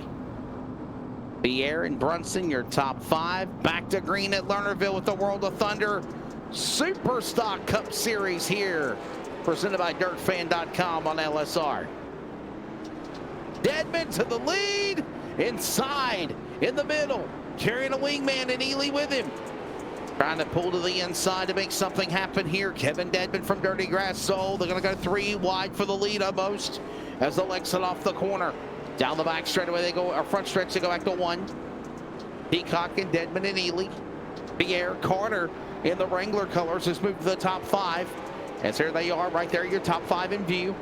Pierre and Brunson, your top 5. Back to green at Lernerville with the World of Thunder Super Stock Cup Series here, presented by DirtFan.com on LSR. Dedman to the lead, inside, in the middle, carrying a wingman and Ely with him. Trying to pull to the inside to make something happen here. Kevin Dedman from Dirty Grass Soul. They're going to go 3 wide for the lead almost as they'll exit off the corner. Down the back straightaway they go, or front stretch they go back to 1. Peacock and Dedman and Ely. Pierre Carter in the Wrangler colors has moved to the top 5. As here they are, right there, your top 5 in view.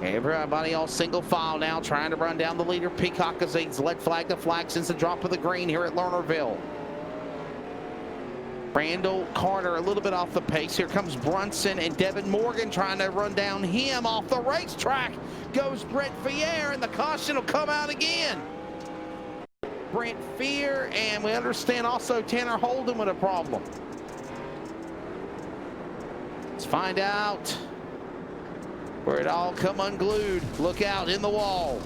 Everybody all single file now, trying to run down the leader. Peacock as he's led flag to flag since the drop of the green here at Lernerville. Randall Carter a little bit off the pace. Here comes Brunson and Devin Morgan trying to run down him off the racetrack. Goes Brent Fier, and the caution will come out again. Brent Fier, and we understand also Tanner Holden with a problem. Let's find out where it all come unglued. Look out in the wall.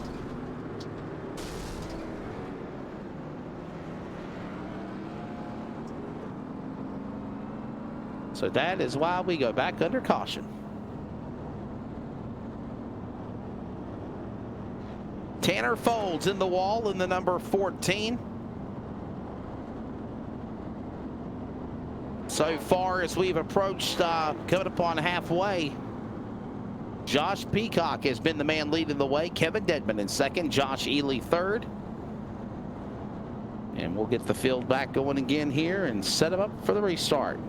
So that is why we go back under caution. Tanner Folds in the wall in the number 14. So far as we've approached coming upon halfway, Josh Peacock has been the man leading the way. Kevin Dedman in 2nd, Josh Ely 3rd. And we'll get the field back going again here and set them up for the restart.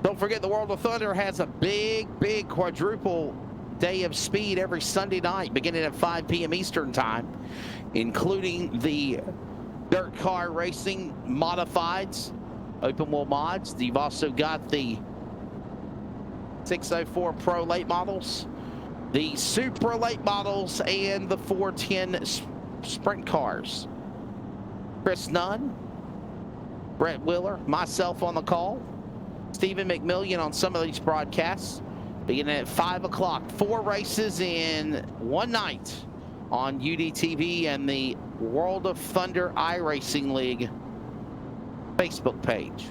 Don't forget, the World of Thunder has a big quadruple day of speed every Sunday night, beginning at 5 p.m. Eastern time, including the dirt car racing modifieds, open wheel mods. You've also got the 604 Pro late models, the Super late models, and the 410 sprint cars. Chris Nunn, Brett Wheeler, myself on the call. Stephen McMillian on some of these broadcasts, beginning at 5 o'clock. 4 races in one night on UDTV and the World of Thunder iRacing League Facebook page.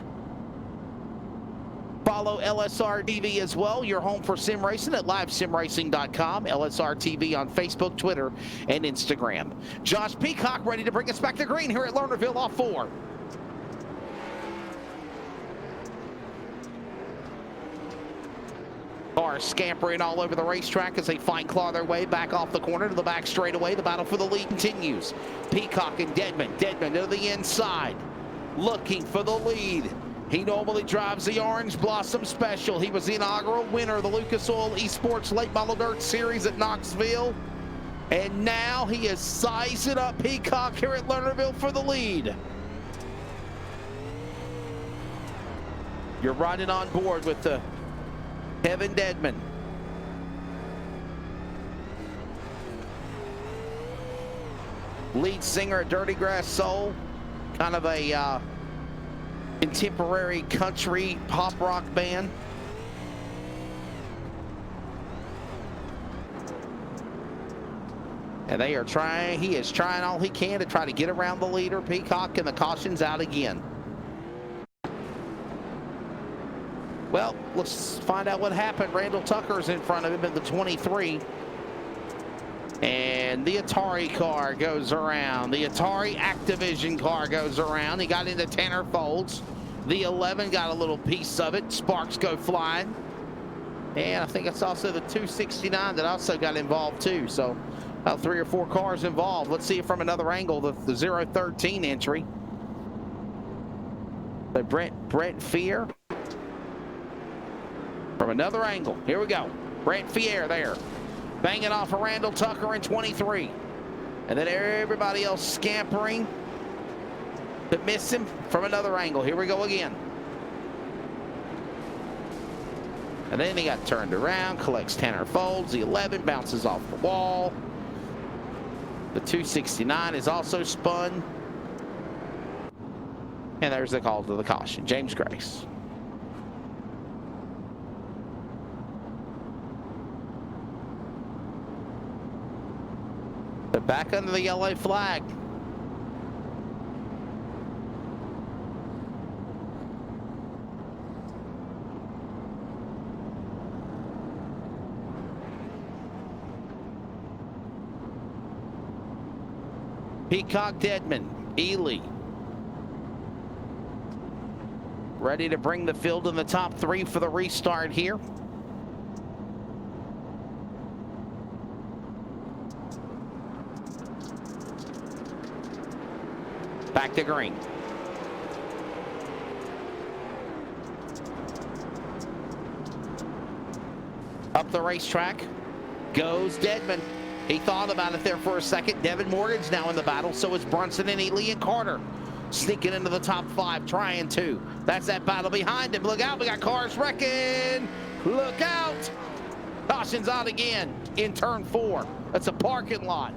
Follow LSRTV as well, your home for sim racing at livesimracing.com, LSRTV on Facebook, Twitter, and Instagram. Josh Peacock ready to bring us back to green here at Lernerville off 4. Cars scampering all over the racetrack as they fight and claw their way back off the corner to the back straightaway. The battle for the lead continues. Peacock and Dedman. Dedman to the inside, looking for the lead. He normally drives the Orange Blossom Special. He was the inaugural winner of the Lucas Oil Esports Late Model Dirt Series at Knoxville. And now he is sizing up Peacock here at Lernerville for the lead. You're riding on board with the Kevin Dedman. Lead singer at Dirty Grass Soul. Kind of a contemporary country pop rock band. And they are trying, he is trying all he can to try to get around the leader, Peacock, and the caution's out again. Well, let's find out what happened. Randall Tucker's in front of him in the 23. And the Atari car goes around. The Atari Activision car goes around. He got into Tanner Folds. The 11 got a little piece of it. Sparks go flying. And I think it's also the 269 that also got involved too. So about 3 or 4 cars involved. Let's see it from another angle, the 013 entry. But Brent Fier. From another angle, here we go. Brent Fier there, banging off of Randall Tucker in 23. And then everybody else scampering to miss him from another angle. Here we go again. And then he got turned around, collects 10 or folds. The 11 bounces off the wall. The 269 is also spun. And there's the call to the caution. James Grace. They're back under the yellow flag. Peacock, Deadman, Ely. Ready to bring the field in the top 3 for the restart here. Back to green. Up the racetrack goes Deadman. He thought about it there for a second. Devin Morgan's now in the battle. So is Brunson and Ely and Carter. Sneaking into the top 5, trying to. That's that battle behind him. Look out, we got cars wrecking. Look out. Caution's out again in turn 4. That's a parking lot.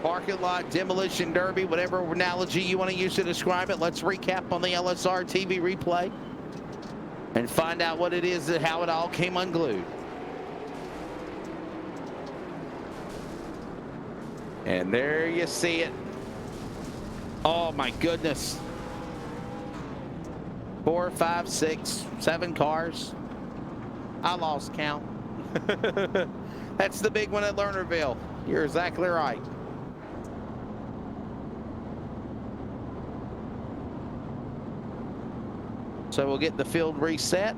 Parking lot, demolition derby, whatever analogy you want to use to describe it. Let's recap on the LSRTV replay and find out what it is and how it all came unglued. And there you see it. Oh my goodness. 4, 5, 6, 7 cars. I lost count. That's the big one at Lernerville. You're exactly right. So we'll get the field reset.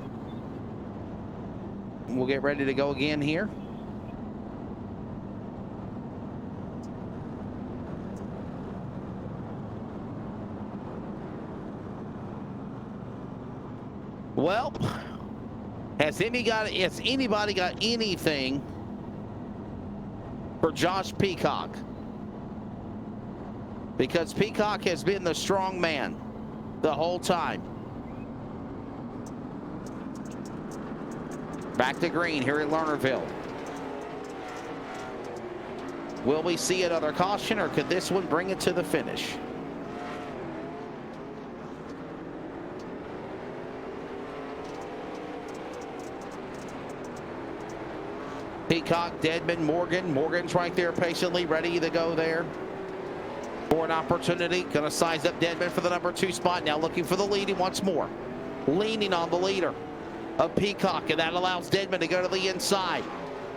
We'll get ready to go again here. Well, has anybody got anything for Josh Peacock? Because Peacock has been the strong man the whole time. Back to green here at Lernerville. Will we see another caution, or could this one bring it to the finish? Peacock, Deadman, Morgan. Morgan's right there patiently, ready to go there for an opportunity. Gonna size up Deadman for the number 2 spot. Now looking for the lead once more. Leaning on the leader of Peacock, and that allows Deadman to go to the inside.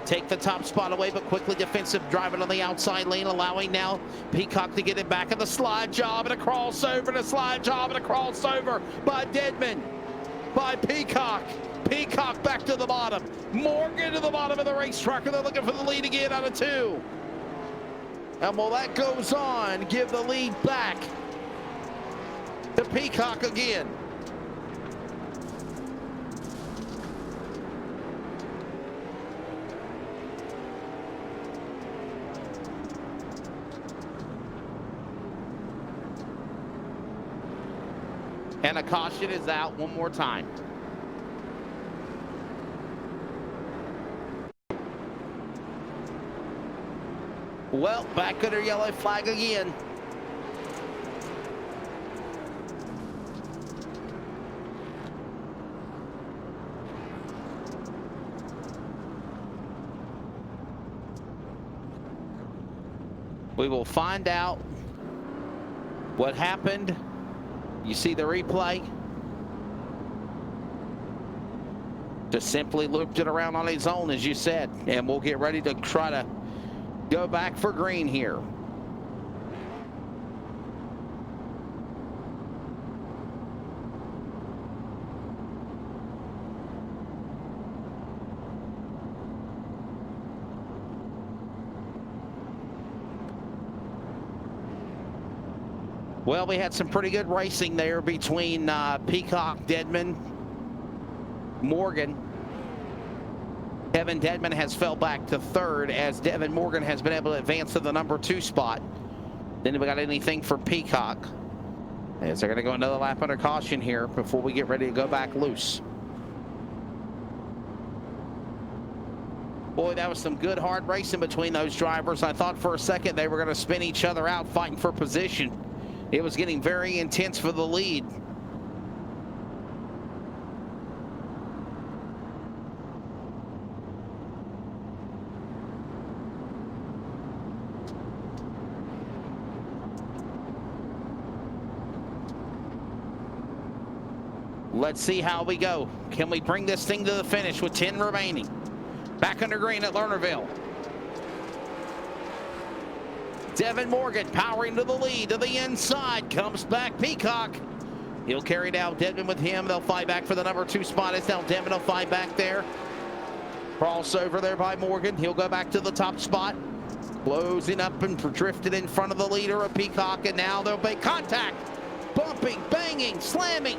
Take the top spot away, but quickly defensive, driving on the outside lane, allowing now Peacock to get it back in the slide job, and a crossover, and a slide job, and a crossover by Deadman, by Peacock. Peacock back to the bottom. Morgan to the bottom of the racetrack, and they're looking for the lead again out of 2. And while that goes on, give the lead back to Peacock again. And a caution is out one more time. Well, back under yellow flag again. We will find out what happened. You see the replay? Just simply looped it around on his own, as you said. And we'll get ready to try to go back for green here. Well, we had some pretty good racing there between Peacock, Deadman, Morgan. Kevin Dedman has fell back to third as Devin Morgan has been able to advance to the number 2 spot. Then we got anything for Peacock. As they're going to go another lap under caution here before we get ready to go back loose. Boy, that was some good hard racing between those drivers. I thought for a second they were going to spin each other out fighting for position. It was getting very intense for the lead. Let's see how we go. Can we bring this thing to the finish with 10 remaining? Back under green at Lernerville. Devin Morgan powering to the lead, to the inside. Comes back Peacock. He'll carry down Dedman with him. They'll fight back for the number 2 spot. It's now Dedman will fight back there. Crossover there by Morgan. He'll go back to the top spot. Closing up and drifted in front of the leader of Peacock. And now there'll be contact. Bumping, banging, slamming.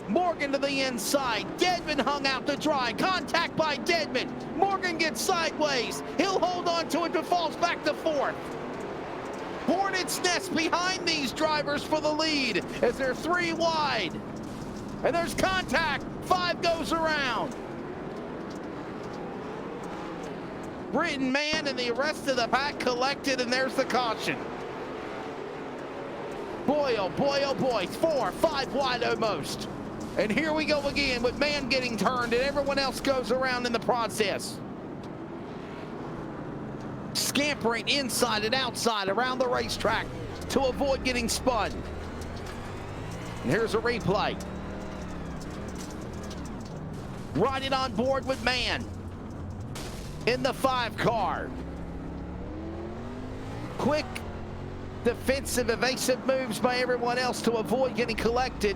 Morgan to the inside. Dedman hung out to dry. Contact by Dedman. Morgan gets sideways. He'll hold on to it but falls back to 4th. Hornet's nest behind these drivers for the lead as they're 3 wide. And there's contact. 5 goes around. Britton Man and the rest of the pack collected, and there's the caution. Boy, oh boy, oh boy. 4, 5 wide almost. And here we go again with Man getting turned and everyone else goes around in the process. Scampering inside and outside around the racetrack to avoid getting spun. And here's a replay. Riding on board with Man in the 5 car. Quick defensive evasive moves by everyone else to avoid getting collected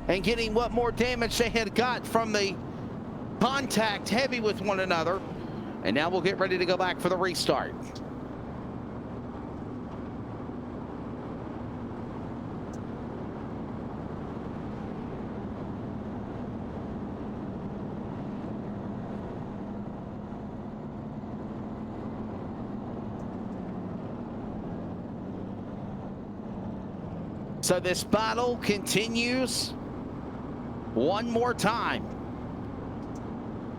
and getting what more damage they had got from the contact heavy with one another. And now we'll get ready to go back for the restart. So this battle continues one more time.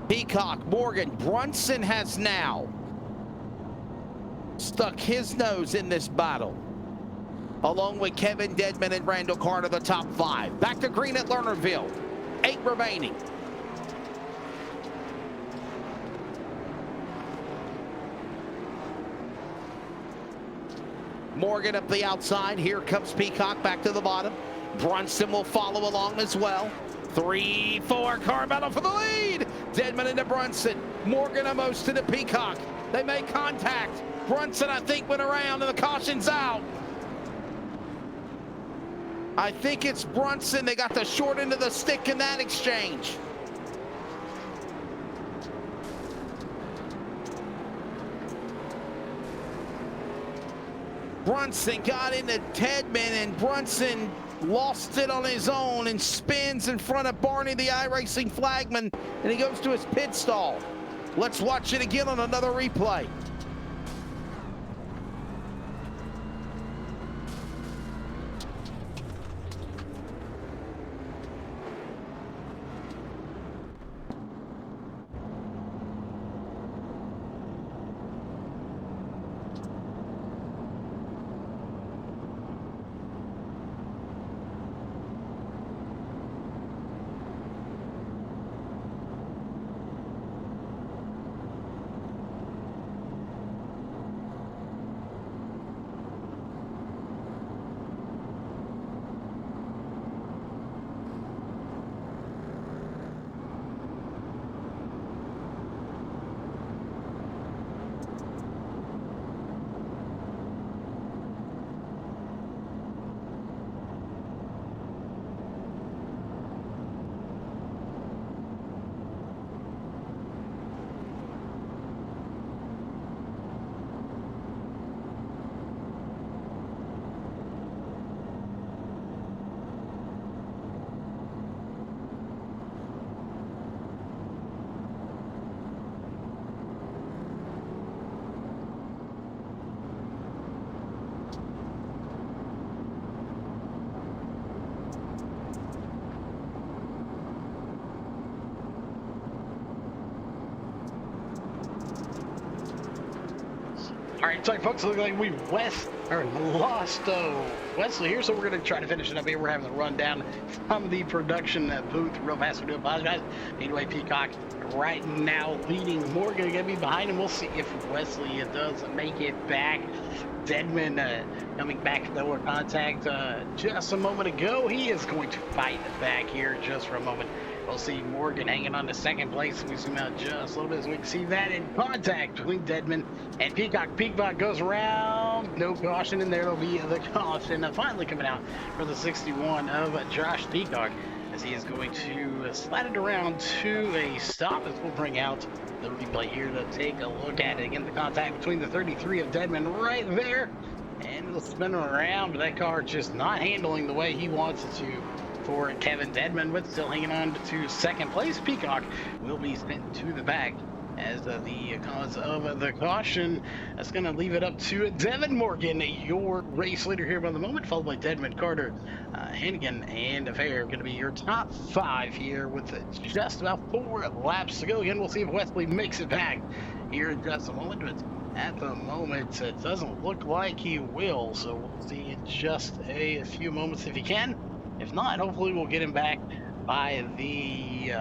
Peacock, Morgan, Brunson has now stuck his nose in this battle, along with Kevin Dedman and Randall Carter, the top 5. Back to green at Lernerville. 8 remaining. Morgan up the outside. Here comes Peacock back to the bottom. Brunson will follow along as well. 3, 4 car battle for the lead. Dedman into Brunson. Morgan almost to the Peacock. They make contact. Brunson, I think, went around and the caution's out. I think it's Brunson. They got the short end of the stick in that exchange. Brunson got into Dedman and Brunson lost it on his own and spins in front of Barney, the iRacing flagman, and he goes to his pit stall. Let's watch it again on another replay. right, sorry folks, it looks like we lost Wesley here, so we're going to try to finish it up here. We're having a rundown from the production booth real fast. We do apologize. Anyway, Peacock right now leading. Morgan going to be behind him. We'll see if Wesley does make it back. Deadman coming back from lower contact just a moment ago. He is going to fight back here just for a moment. We'll see Morgan hanging on to second place. We zoom out just a little bit so we can see that in contact between Deadman and Peacock. Peacock goes around. No caution in there. It'll be the caution finally coming out for the 61 of Josh Peacock, as he is going to slide it around to a stop, as we'll bring out the replay here to take a look at it. Again, the contact between the 33 of Deadman right there, and it'll spin around, but that car just not handling the way he wants it to for Kevin Deadman, but still hanging on to second place. Peacock will be sent to the back as the cause of the caution. That's going to leave it up to Devin Morgan, your race leader here by the moment, followed by Deadman, Carter, Hannigan, and Fair. Going to be your top 5 here with just about 4 laps to go. Again, we'll see if Wesley makes it back here in just a moment, but at the moment it doesn't look like he will, so we'll see in just a few moments if he can. If not, hopefully we'll get him back by the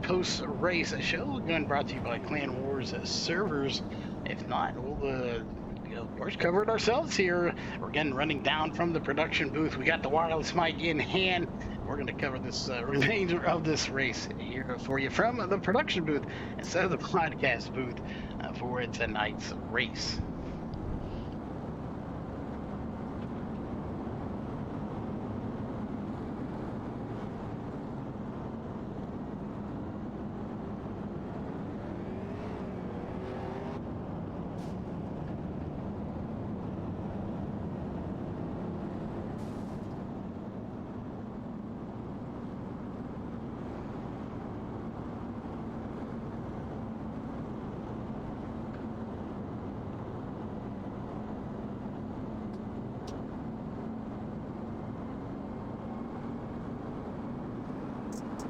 post-race show. Again, brought to you by Clan Wars servers. If not, we'll of course cover it ourselves here. We're again running down from the production booth. We got the wireless mic in hand. We're going to cover this remainder of this race here for you from the production booth instead of the podcast booth for tonight's race.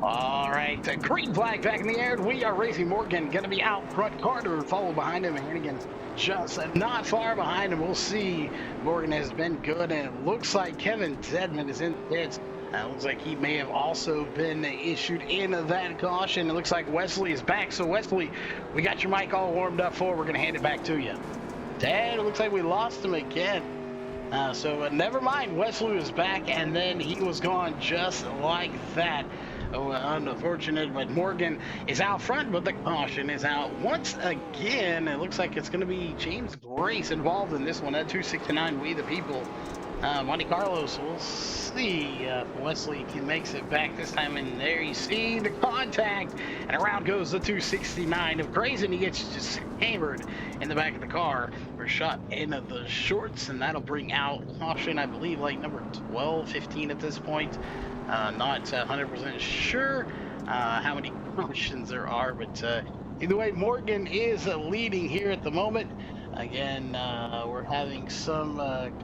All right, green flag back in the air. We are racing. Morgan going to be out front. Carter followed behind him. Hannigan just not far behind him. We'll see. Morgan has been good, and it looks like Kevin Deadman is in the pits. Looks like he may have also been issued in that caution. It looks like Wesley is back. So, Wesley, we got your mic all warmed up for. We're going to hand it back to you. Dad, it looks like we lost him again. So never mind. Wesley was back, and then he was gone just like that. Oh, unfortunate, but Morgan is out front, but the caution is out once again. It looks like it's going to be James Grace involved in this one at 269 We the People. Monte Carlo, so we'll see if Wesley makes it back this time. And there you see the contact, and around goes the 269 of Grace, and he gets just hammered in the back of the car. We're shot in the shorts, and that'll bring out caution, I believe, like number 12, 15 at this point. Not 100% sure how many cautions there are, but either way, Morgan is leading here at the moment. Again, we're having some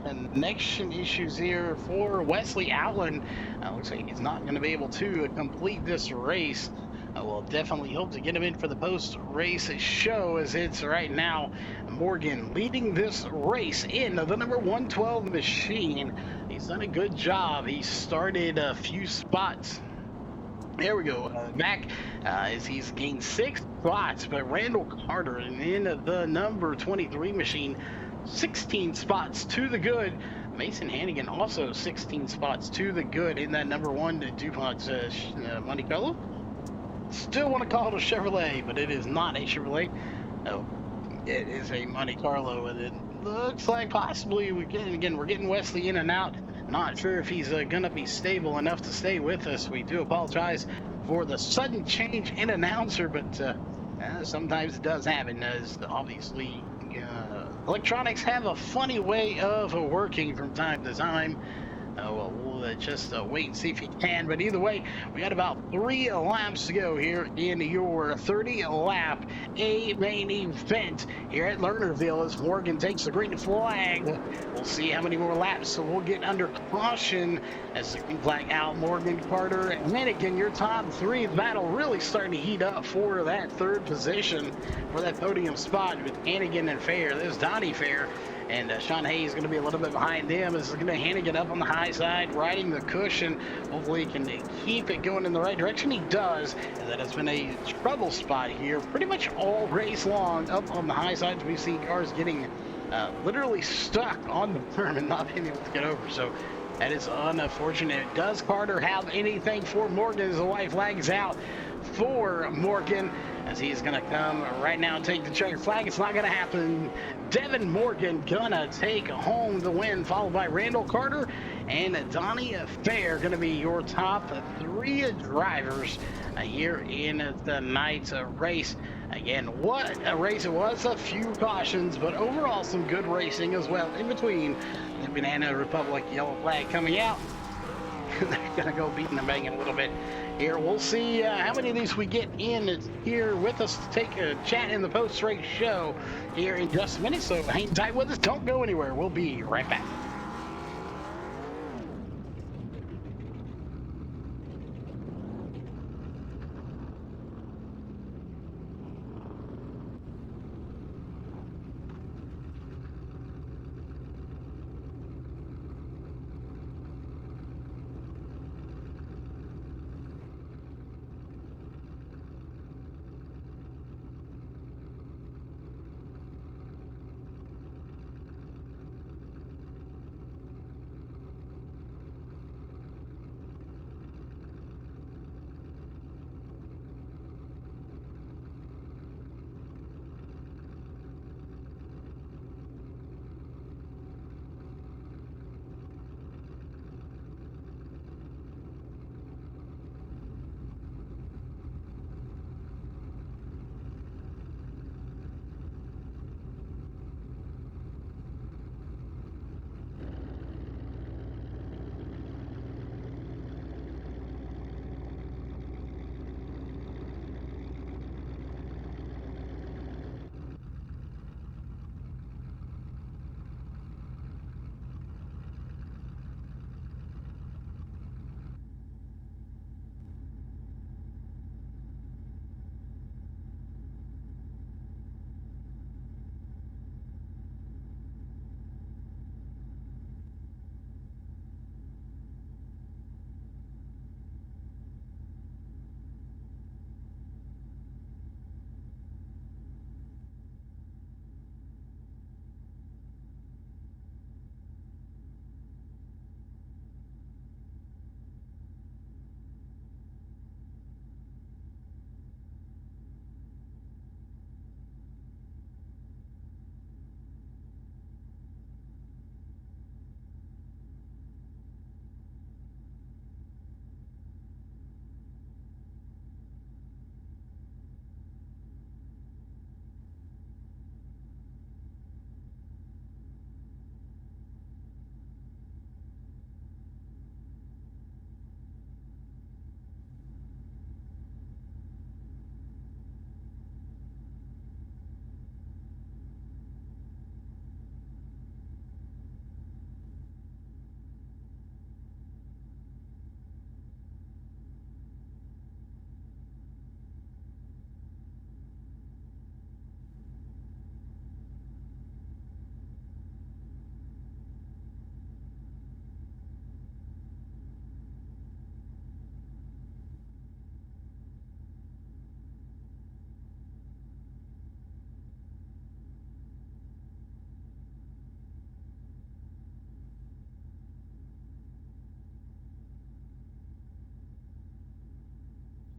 connection issues here for Wesley Outland. Looks like he's not going to be able to complete this race. We'll definitely hope to get him in for the post-race show, as it's right now Morgan leading this race in the number 112 machine. He's done a good job. He started a few spots. There we go. Back as he's gained 6 spots, but Randall Carter in the number 23 machine, 16 spots to the good. Mason Hannigan also 16 spots to the good in that number 1 DuPont Monte Carlo. Still want to call it a Chevrolet, but it is not a Chevrolet. No, it is a Monte Carlo, and it looks like possibly we're getting Wesley in and out. Not sure if he's gonna be stable enough to stay with us. We do apologize for the sudden change in announcer, but sometimes it does happen, as obviously electronics have a funny way of working from time to time. Well, we'll to just wait and see if he can. But either way, we got about 3 laps to go here in your 30 lap A main event here at Lernerville as Morgan takes the green flag. We'll see how many more laps, so we'll get under caution as the green flag out. Morgan, Carter, and Minigan, your top three battle really starting to heat up for that third position for that podium spot with Hannigan and Fair. There's Donnie Fair. And Sean Hayes is going to be a little bit behind them. This is going to Hannigan up on the high side, riding the cushion. Hopefully he can keep it going in the right direction. He does, and that has been a trouble spot here pretty much all race long. Up on the high sides, we've seen cars getting literally stuck on the berm and not being able to get over. So that is unfortunate. Does Carter have anything for Morgan as the white flag is out for Morgan, as he's going to come right now and take the checkered flag? It's not going to happen. Devin Morgan gonna take home the win, followed by Randall Carter and Donnie Fair, going to be your top three drivers here in the night's race. Again, what a race it was. A few cautions, but overall some good racing as well in between. The Banana Republic yellow flag coming out. They're going to go beating and banging a little bit here. We'll see how many of these we get in here with us to take a chat in the post-race show here in just a minute. So hang tight with us. Don't go anywhere. We'll be right back.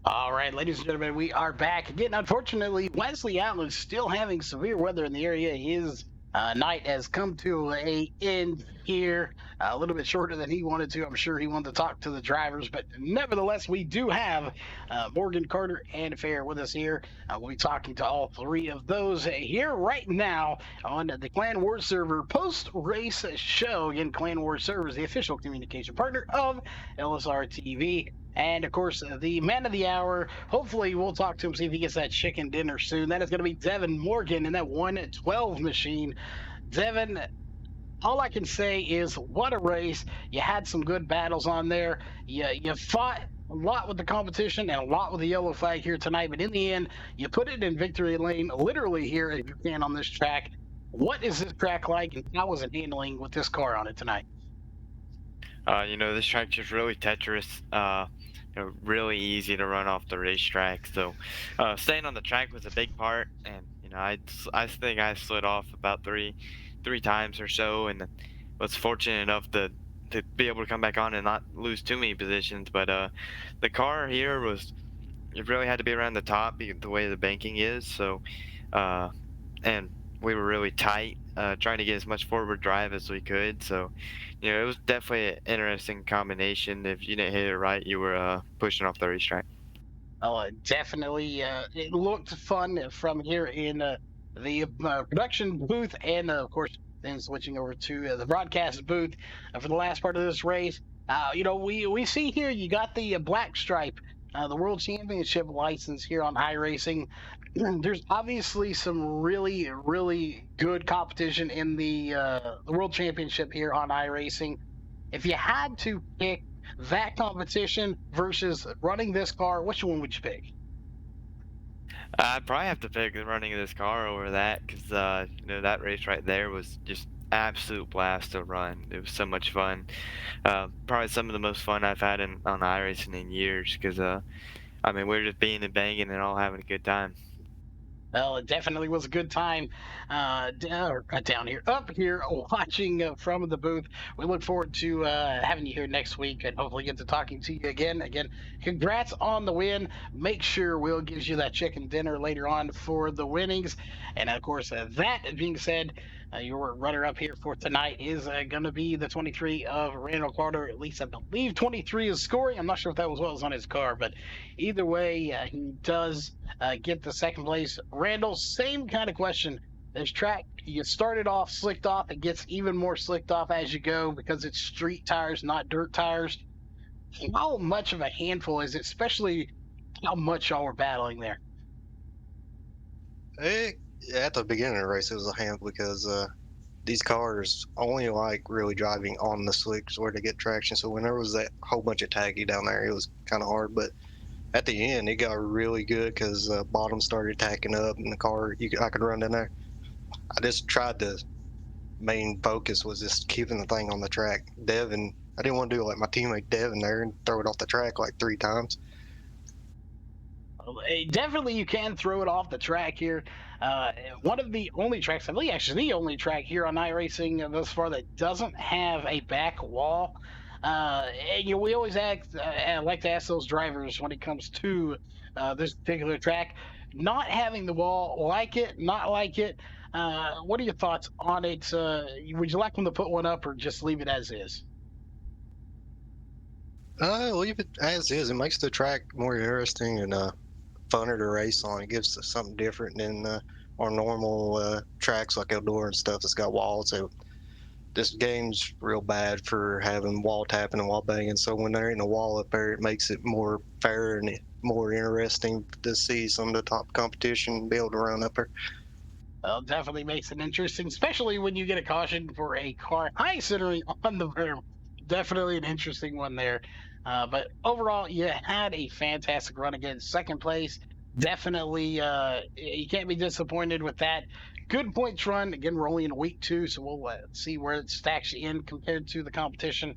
All right, ladies and gentlemen, we are back again. Unfortunately, Wesley Allen is still having severe weather in the area. His night has come to a end here. A little bit shorter than he wanted to. I'm sure he wanted to talk to the drivers, but nevertheless, we do have Morgan, Carter, and Fair with us here. We'll be talking to all three of those here right now on the Clan Wars server post-race show. Again, Clan Wars server is the official communication partner of LSRTV. And of course, the man of the hour. Hopefully, we'll talk to him, see if he gets that chicken dinner soon. That is going to be Devin Morgan in that 112 machine. Devin, all I can say is what a race. You had some good battles on there. You fought a lot with the competition and a lot with the yellow flag here tonight. But in the end, you put it in victory lane, literally here, if you can, on this track. What is this track like, and how was it handling with this car on it tonight? This track's just really Tetris. Really easy to run off the racetrack. So, staying on the track was a big part, and I think I slid off about three times or so, and was fortunate enough to be able to come back on and not lose too many positions. But the car here it really had to be around the top, the way the banking is. So, and we were really tight, trying to get as much forward drive as we could. So, it was definitely an interesting combination. If you didn't hit it right, you were pushing off the racetrack. Oh, definitely. It looked fun from here in the production booth, and of course, then switching over to the broadcast booth for the last part of this race. We see here you got the black stripe, the World Championship license here on iRacing. There's obviously some really, really good competition in the World Championship here on iRacing. If you had to pick that competition versus running this car, which one would you pick? I'd probably have to pick running this car over that, because that race right there was just absolute blast to run. It was so much fun. Probably some of the most fun I've had on iRacing in years, because we were just being and banging and all having a good time. Well, it definitely was a good time down here, up here, watching from the booth. We look forward to having you here next week and hopefully get to talking to you again. Again, congrats on the win. Make sure Will gives you that chicken dinner later on for the winnings. And of course, that being said, your runner-up here for tonight is going to be the 23 of Randall Carter. At least I believe 23 is scoring. I'm not sure if that was what was on his car, but either way, he does get the second place. Randall, same kind of question. This track, you started off slicked off. It gets even more slicked off as you go because it's street tires, not dirt tires. How much of a handful is it, especially how much y'all were battling there? At the beginning of the race, it was a handful because these cars only like really driving on the slicks where to get traction. So when there was that whole bunch of taggy down there, it was kind of hard. But at the end, it got really good because bottom started tacking up and the car, I could run in there. I just tried to, main focus was just keeping the thing on the track. Devin, I didn't want to do like my teammate Devin there and throw it off the track like 3 times. Definitely, you can throw it off the track here. One of the only tracks, I believe, actually the only track here on iRacing thus far that doesn't have a back wall. And we always like to ask those drivers when it comes to this particular track, not having the wall, like it, not like it. What are your thoughts on it? Would you like them to put one up or just leave it as is? Leave it as is. It makes the track more interesting and funner to race on. It gives us something different than our normal tracks like Eldora and stuff that's got walls. So this game's real bad for having wall tapping and wall banging. So when there ain't a wall up there, it makes it more fair and more interesting to see some of the top competition be able to run up there. Well, definitely makes it interesting, especially when you get a caution for a car high centering on the berm. Definitely an interesting one there. But overall, you had a fantastic run against second place. Definitely, you can't be disappointed with that. Good points run. Again, we're only in week 2, so we'll see where it stacks you in compared to the competition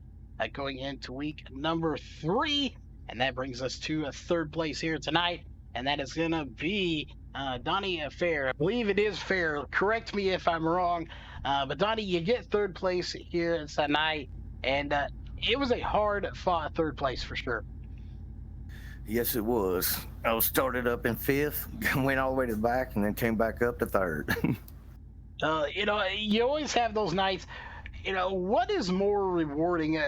going into week number 3. And that brings us to a third place here tonight. And that is going to be Donnie Fair. I believe it is Fair. Correct me if I'm wrong. But Donnie, you get third place here tonight. And it was a hard-fought third place for sure. Yes, it was. I was started up in 5th, went all the way to the back, and then came back up to 3rd. You always have those nights. What is more rewarding?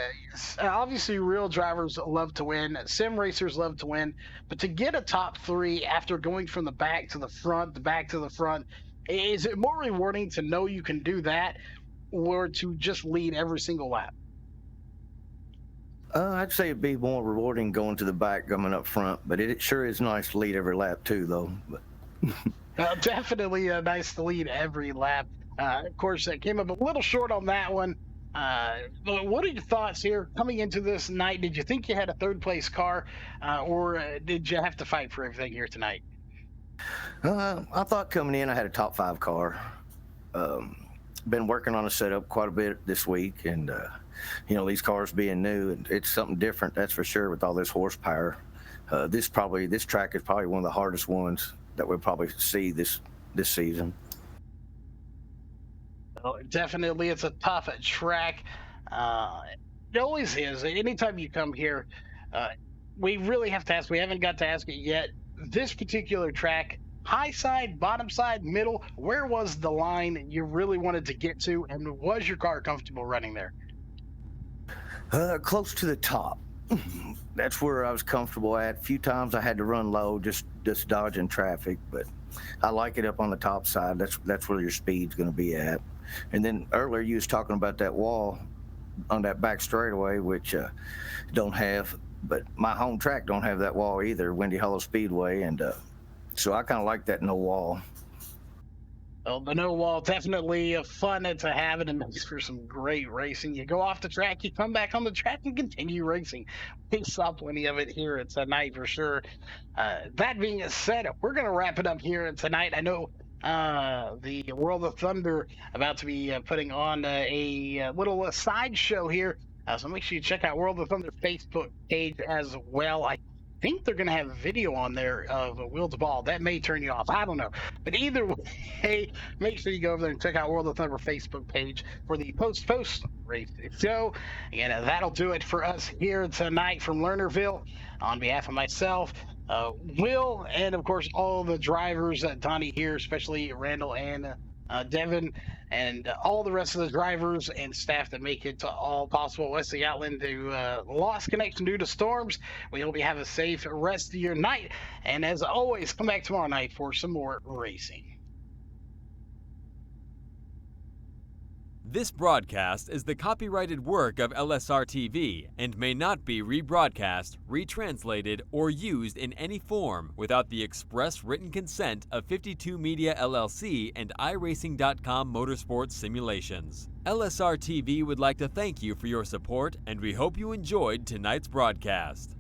Obviously, real drivers love to win, sim racers love to win, but to get a top three after going from the back to the front, the back to the front, is it more rewarding to know you can do that or to just lead every single lap? I'd say it'd be more rewarding going to the back, coming up front, but it sure is nice to lead every lap too, though. But Definitely nice to lead every lap. Of course, I came up a little short on that one. But what are your thoughts here coming into this night? Did you think you had a third place car, or did you have to fight for everything here tonight? I thought coming in I had a top 5 car. Been working on a setup quite a bit this week, and these cars being new, and it's something different, that's for sure, with all this horsepower. This track is probably one of the hardest ones that we'll probably see this season. Well, definitely, it's a tough track. It always is. Anytime you come here, we really have to ask. We haven't got to ask it yet. This particular track, high side, bottom side, middle, where was the line you really wanted to get to, and was your car comfortable running there? Close to the top. That's where I was comfortable at. A few times I had to run low, just dodging traffic, but I like it up on the top side. That's where your speed's going to be at. And then earlier you was talking about that wall on that back straightaway, which don't have, but my home track don't have that wall either, Windy Hollow Speedway, and so I kind of like that no wall. Well, the no wall definitely fun to have, and it makes for some great racing. You go off the track, you come back on the track, and continue racing. We saw plenty of it here tonight for sure. That being said, we're going to wrap it up here tonight. I know the World of Thunder about to be putting on a little sideshow here. So make sure you check out World of Thunder Facebook page as well. I think they're going to have video on there of Wheel to Ball. That may turn you off. I don't know. But either way, make sure you go over there and check out World of Thunder Facebook page for the post race show. And that'll do it for us here tonight from Lernerville. On behalf of myself, Will, and of course all the drivers, Donnie here, especially Randall and Devin, and all the rest of the drivers and staff that make it all possible. Wesley Outland who lost connection due to storms. We hope you have a safe rest of your night, and as always, come back tomorrow night for some more racing. This broadcast is the copyrighted work of LSRTV and may not be rebroadcast, retranslated, or used in any form without the express written consent of 52 Media LLC and iRacing.com Motorsports Simulations. LSRTV would like to thank you for your support, and we hope you enjoyed tonight's broadcast.